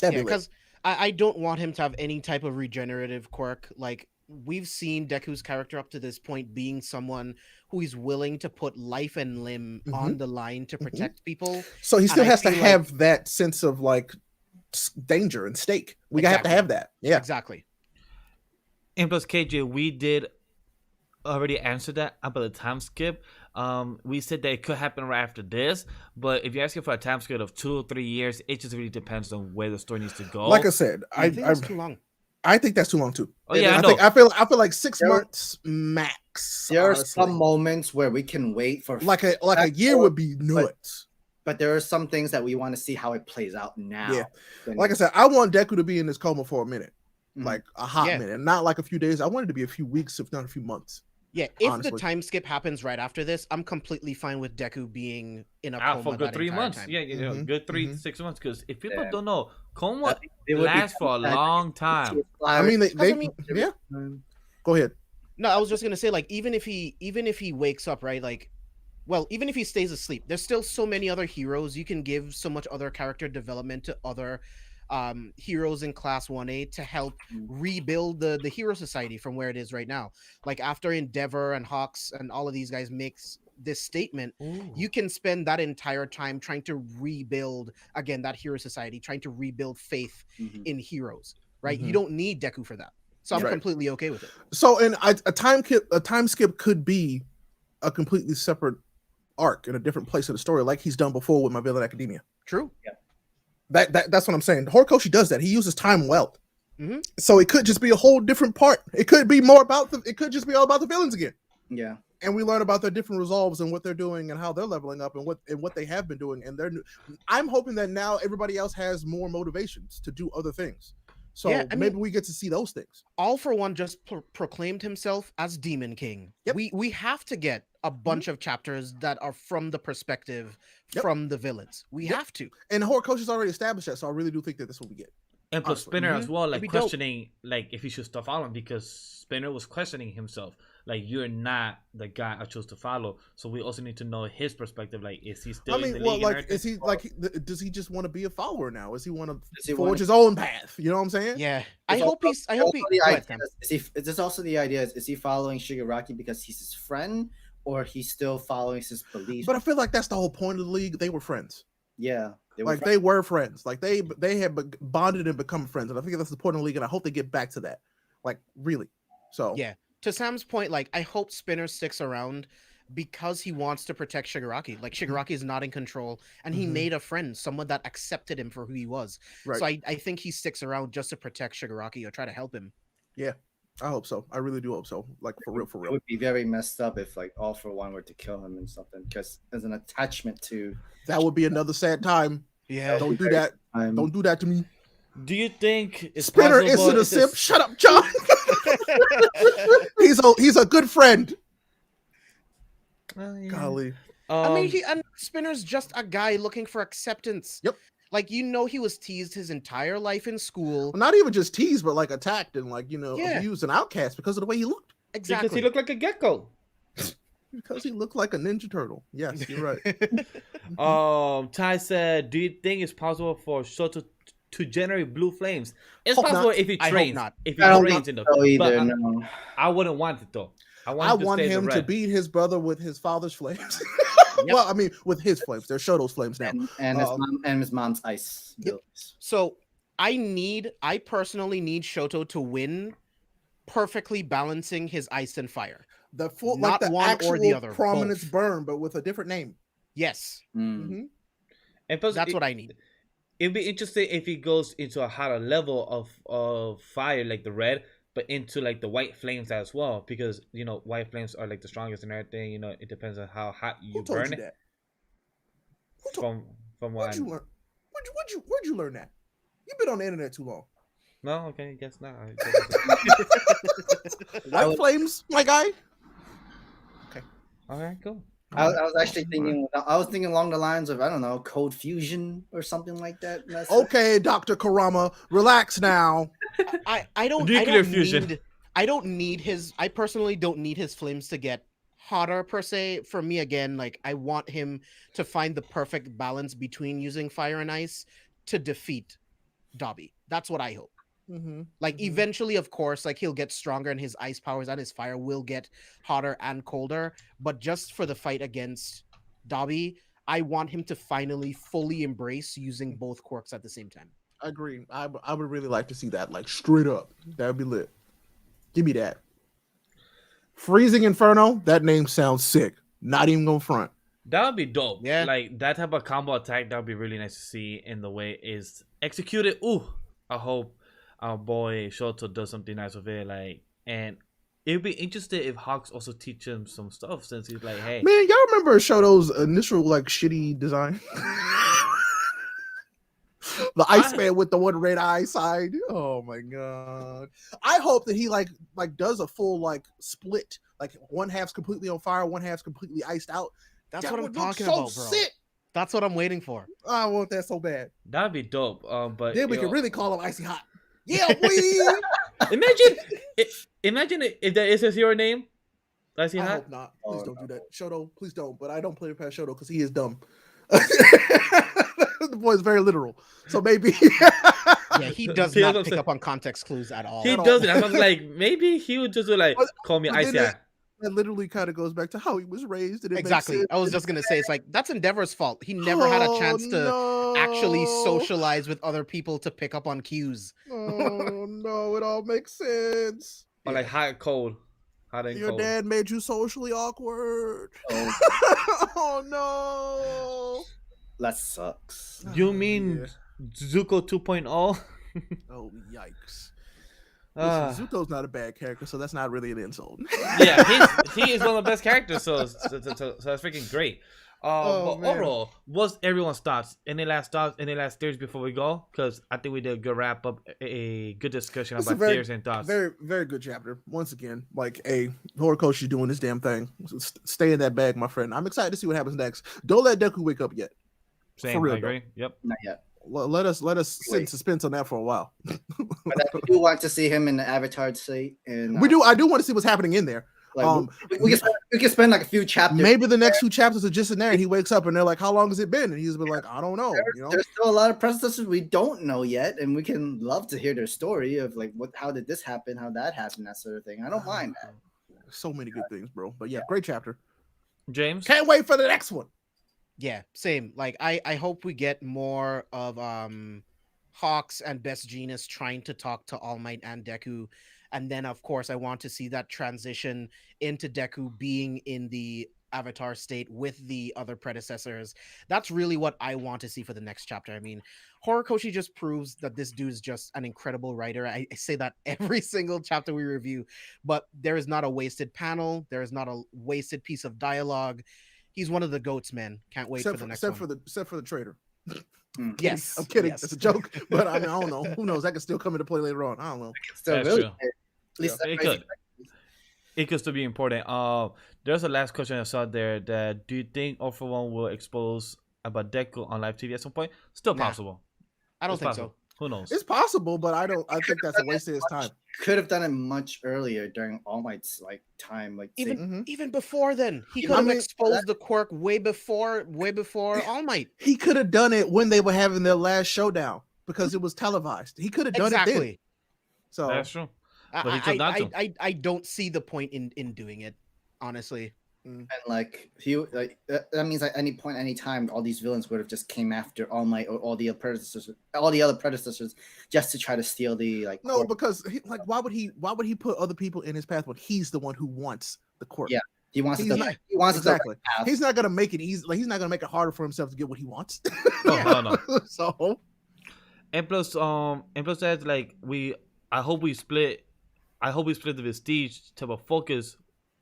Because I don't want him to have any type of regenerative quirk. Like, we've seen Deku's character up to this point being someone who is willing to put life and limb on the line to protect people. So he still has to have that sense of like danger and stake. We have to have that. Yeah, exactly. And plus, KJ, we did already answer that about the time skip. We said that it could happen right after this, but if you're asking for a time skip of 2 or 3 years, it just really depends on where the story needs to go. Like I said, I think it's too long. I think that's too long too. Oh yeah, I feel like 6 months max. There are some moments where we can wait for like a year would be nuts. But there are some things that we want to see how it plays out now. Yeah, like I said, I want Deku to be in this coma for a minute, like a hot minute, not like a few days. I want it to be a few weeks, if not a few months. Yeah, if the time skip happens right after this, I'm completely fine with Deku being in a coma for good 3 months. Time. Yeah, good 3 to 6 months. Because if people don't know, coma lasts for a long time. I mean, yeah. Go ahead. No, I was just gonna say, like, even if he wakes up, right, like, well, even if he stays asleep, there's still so many other heroes. You can give so much other character development to other heroes in class 1A to help rebuild the hero society from where it is right now. Like after Endeavor and Hawks and all of these guys makes this statement, you can spend that entire time trying to rebuild again that hero society, trying to rebuild faith in heroes, right? You don't need Deku for that. So I'm completely okay with it. So, and a time skip could be a completely separate arc in a different place of the story, like he's done before with My Villain Academia. True. Yeah. That's what I'm saying. Horikoshi does that. He uses time well. So it could just be a whole different part. It could be more about it could just be all about the villains again. Yeah. And we learn about their different resolves and what they're doing and how they're leveling up and what they have been doing. And I'm hoping that now everybody else has more motivations to do other things. So maybe we get to see those things. All for One just proclaimed himself as Demon King. Yep. We have to get a bunch of chapters that are from the perspective from the villains. We have to. And Horikoshi's already established that, so I really do think that this will be good. And plus Spinner as well, like questioning like if he should still follow him, because Spinner was questioning himself. Like, you're not the guy I chose to follow. So we also need to know his perspective. Like, is he still in the league? Like, is he like? Does he just want to be a follower now? Is he want to forge his own path? You know what I'm saying? Yeah, I hope he. Is this also the idea? Is he following Shigaraki because he's his friend, or he's still following his beliefs? But I feel like that's the whole point of the league. They were friends. Yeah, they were friends. Like they had bonded and become friends, and I think that's the point of the league. And I hope they get back to that. Like, really. So yeah. To Sam's point, like, I hope Spinner sticks around because he wants to protect Shigaraki. Like, Shigaraki is not in control, and he made a friend, someone that accepted him for who he was. Right. So I think he sticks around just to protect Shigaraki or try to help him. Yeah, I hope so. I really do hope so. Like, for real. It would be very messed up if, like, All for One were to kill him and something, because there's an attachment to... That would be another sad time. Yeah. Don't do that. Don't do that to me. Do you think Spinner isn't a simp? Shut up, John. He's a good friend. Yeah. Golly. I mean, Spinner's just a guy looking for acceptance. Yep. Like, you know, he was teased his entire life in school. Well, not even just teased, but like attacked and like, abused and outcast because of the way he looked. Exactly. Because he looked like a gecko. Because he looked like a Ninja Turtle. Yes, you're right. Ty said, do you think it's possible for Shoto to generate blue flames? It's possible if he trains. Not. If he trains in the either, no. I wouldn't want it though. I want him to beat his brother with his father's flames. Well, I mean, with his flames. They're Shoto's flames now. And his mom's ice. Yep. So I personally need Shoto to win, perfectly balancing his ice and fire. The full, not like the one actual or the other, prominence both. Burn, but with a different name. Yes. And plus, that's what I need. It'd be interesting if he goes into a higher level of fire, like the red, but into like the white flames as well, because white flames are like the strongest and everything. It depends on how hot you burn it. From what you learn? Where'd you learn that? You've been on the internet too long. No, okay, I guess not. White flames, my guy. Okay, all right, cool. I was actually thinking. I was thinking along the lines of, I don't know, Code Fusion or something like that. Okay, Dr. Karama, relax now. I don't fusion. I personally don't need his flames to get hotter per se. For me, again, like, I want him to find the perfect balance between using fire and ice to defeat Dabi. That's what I hope. Eventually, of course, like, he'll get stronger and his ice powers and his fire will get hotter and colder, but just for the fight against Dabi, I want him to finally fully embrace using both quirks at the same time. I agree. I would really like to see that, like, straight up. That would be lit. Give me that. Freezing Inferno, that name sounds sick. Not even gonna front. That would be dope. Yeah, like that type of combo attack, that would be really nice to see in the way it's executed. Ooh, I hope our boy Shoto does something nice with it, like, and it'd be interesting if Hawks also teach him some stuff, since he's like, hey, man, y'all remember Shoto's initial like shitty design? The Iceman with the one red eye side. Oh my god! I hope that he like does a full like split, like one half's completely on fire, one half's completely iced out. That's what I'm talking about, bro. Sick. That's what I'm waiting for. I want that so bad. That'd be dope. But then we can really call him Icy Hot. Yeah, boy. Imagine if that is his hero name, Does he I not? hope not. Please don't do that. Shoto, please don't. But I don't play past Shoto because he is dumb. The boy is very literal. So maybe. Yeah, he does See, that's not what I'm pick saying. up on context clues at all. He At all. doesn't. I was like, maybe he would just do like, call me But then Icy Eye. that literally kind of goes back to how he was raised. And it Exactly. Makes sense. I was just gonna say it's like that's Endeavor's fault. He never had a chance to actually socialize with other people to pick up on cues. Oh no, it all makes sense. Or like hot and cold. Hot and Your cold. dad made you socially awkward. Oh, Oh no. that sucks. You mean Zuko 2.0? Oh yikes. Ah. Listen, Zuko's not a bad character, so that's not really an insult. Yeah, he is one of the best characters, so that's freaking great. But man. overall, what's everyone's thoughts? Any last theories before we go? Because I think we did a good wrap up, a good discussion It's about theories and thoughts. Very, very good chapter. Once again, like Horikoshi doing this damn thing. Stay in that bag, my friend. I'm excited to see what happens next. Don't let Deku wake up yet. Same, for real, I agree. Yep. Not yet. Let us sit in suspense on that for a while. But I do want to see him in the Avatar state. And I do want to see what's happening in there. like, we can spend like a few chapters. Maybe the next few chapters are just in there, and he wakes up, and they're like, "How long has it been?" And he's been like, "I don't know." There's still a lot of predecessors we don't know yet, and we can love to hear their story of like how did this happen, how that happened, that sort of thing. I don't mind that. So many good things, bro. But yeah, great chapter. James, Can't wait for the next one. Yeah, same. Like I hope we get more of Hawks and Best Genius trying to talk to All Might and Deku. And then of course I want to see that transition into Deku being in the Avatar state with the other predecessors. That's really what I want to see for the next chapter. I mean, Horikoshi just proves that this dude is just an incredible writer. I say that every single chapter we review, but there is not a wasted panel. There is not a wasted piece of dialogue. He's one of the goats, man. Can't wait for the next one. Except for the traitor. Yes, I'm kidding. yes. It's a joke, but I mean, I don't know. Who knows? That could still come into play later on. I don't know. Still That's really true. at least it could still be important. There's a last question I saw there. That do you think All For One will expose about Deku on live TV at some point? Still possible. I don't It's think possible. so. Who knows? It's possible, but I think that's a waste of his time. could have done it much earlier during All Might's like time, like Even before then, he You could know, have I mean, exposed the quirk way before All Might. He could have done it when they were having their last showdown because it was televised. He could have done it then. Exactly. So That's true. But he chose not to. I don't see the point in doing it, honestly. and like he like that means at any point, any time, all these villains would have just came after All Might or all the other predecessors, just to try to steal the like. no, quirk. because why would he put other people in his path when he's the one who wants the quirk? Yeah, he wants He's to. not- He wants exactly. to. Path. He's not gonna make it easy. Like he's not gonna make it harder for himself to get what he wants. Oh, no. So And plus that like I hope we split the Vestige to a focus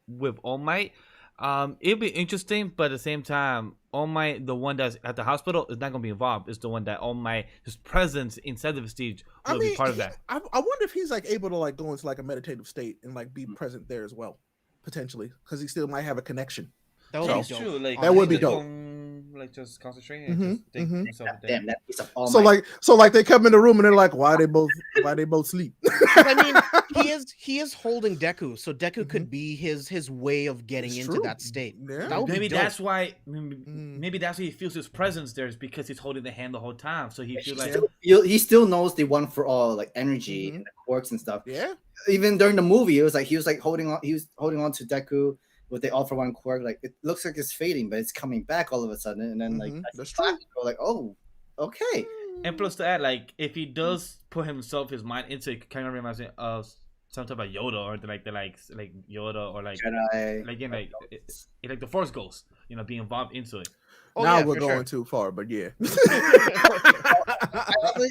with All Might. It'd be interesting, but at the same time, All Might, the one that's at the hospital, is not gonna be involved. It's the one that All Might, his presence inside the Vestige will be part of that. I wonder if he's like able to like go into like a meditative state and like be present there as well, potentially, because he still might have a connection. That would Yeah, be it's dope. true. Like That would be just dope. Like just concentrate and just think to yourself. Damn, that piece of All So Might. like they come in the room and they're like, why they both sleep? I mean, he is holding Deku, so Deku could be his way of getting It's into true. that state. Yeah. That would Maybe be dope. that's why. Maybe that's why he feels his presence there is because he's holding the hand the whole time. So he feels like He still knows the one for all like energy and the quirks and stuff. Yeah. Even during the movie, it was like he was holding on to Deku with the all for one quirk. Like it looks like it's fading, but it's coming back all of a sudden. And then like That's true. like, oh, okay. And plus to that, like if he does put his mind into it, kind of reminds me of some type of Yoda or like Yoda or like Jedi. like like the Force Ghost, being involved into it. Oh, now yeah, we're for going sure. too far, but yeah.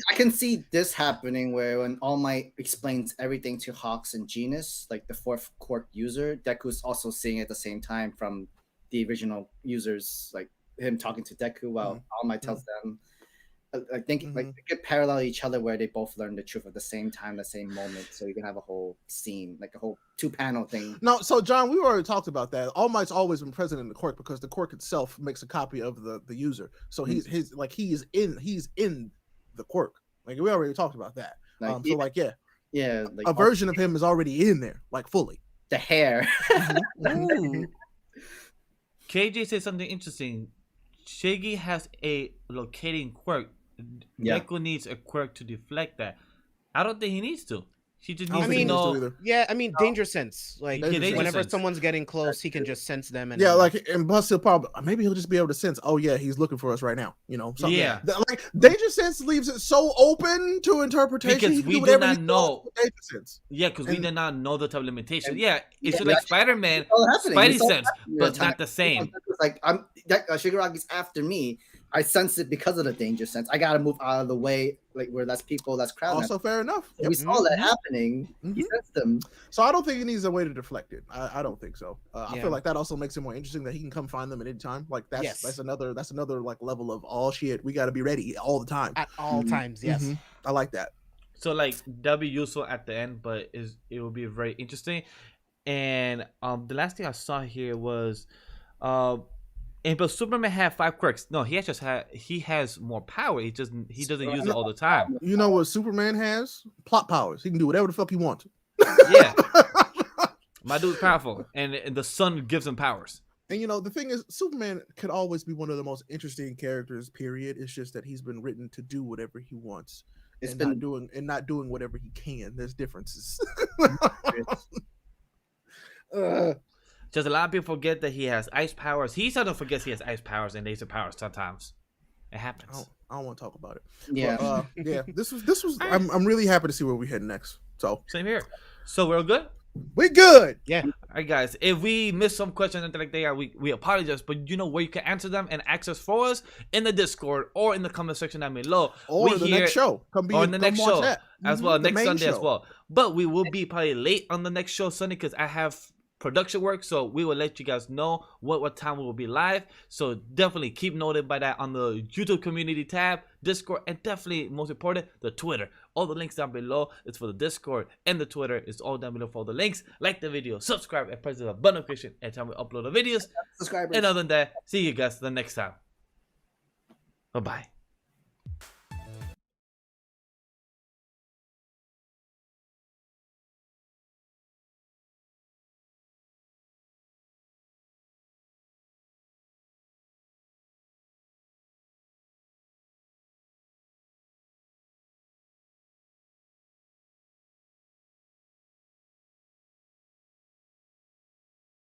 I can see this happening where when All Might explains everything to Hawks and Genus, like the fourth quirk user, Deku's also seeing it at the same time from the original users, like him talking to Deku while All Might tells them. I think like they could parallel each other where they both learn the truth at the same time, the same moment, so you can have a whole scene, like a whole 2-panel thing. No, so John, we already talked about that. All Might's always been present in the quirk because the quirk itself makes a copy of the user. So he's in the quirk. Like we already talked about that. Like, so like yeah, like a version of him is already in there, like fully. the hair. Ooh. KJ said something interesting. Shiggy has a locating quirk. Yeah. Deku needs a quirk to deflect that. I don't think he needs to. He just I don't needs think to he needs to know. either. Yeah, I mean, danger sense. Like Yeah, danger whenever sense. someone's getting close, he can just sense them. And Yeah, like, and plus he'll probably, maybe he'll just be able to sense, oh yeah, he's looking for us right now. You know, something. Yeah. Like danger sense leaves it so open to interpretation. Because He can we do do whatever not he know. wants with danger sense. Yeah, because we And- did not know the type of limitation. and- Yeah, it's Yeah, like that's- Spider-Man, It's all happening. Spidey It's all sense, happening but at the time. not the same. It's like Shigaragi's after me. I sense it because of the danger sense. I gotta move out of the way, like where less people, less crowd. Also fair enough. So we saw that happening. He Mhm. sensed them. So I don't think he needs a way to deflect it. I don't think so. I Yeah. feel like that also makes it more interesting that he can come find them at any time. Like that's another like level of all shit. We got to be ready all the time. at all times. Yes. Mhm. I like that. So like that'll be useful at the end, but it will be very interesting. And the last thing I saw here was but Superman had 5 quirks. No, he has more power. He doesn't use it all the time. You know what Superman has? Plot powers. He can do whatever the fuck he wants. Yeah. My dude's powerful, and the sun gives him powers. And you know, the thing is, Superman could always be one of the most interesting characters, period. It's just that he's been written to do whatever he wants. It's Not doing whatever he can. There's differences. Just a lot of people forget that he has ice powers. He sort of forgets he has ice powers and laser powers sometimes. It happens. I don't want to talk about it. Yeah. But, yeah. This was. I'm really happy to see where we head next. So Same here. So we're good? we good. Yeah. All right, guys. If we missed some questions or anything like that, we apologize. But you know where you can answer them and access for us in the Discord or in the comment section down below. Or the next show. Or in the next show as well, The next main Sunday as show. well. But we will be probably late on the next show Sunday because I have production work, so we will let you guys know what time we will be live. So definitely keep noted by that on the YouTube community tab, Discord, and definitely most important, the Twitter. All the links down below is for the Discord and the Twitter. It's all down below for all the links. Like the video, subscribe, and press the button notification every time we upload the videos. Subscribers. And other than that, see you guys the next time. Bye bye.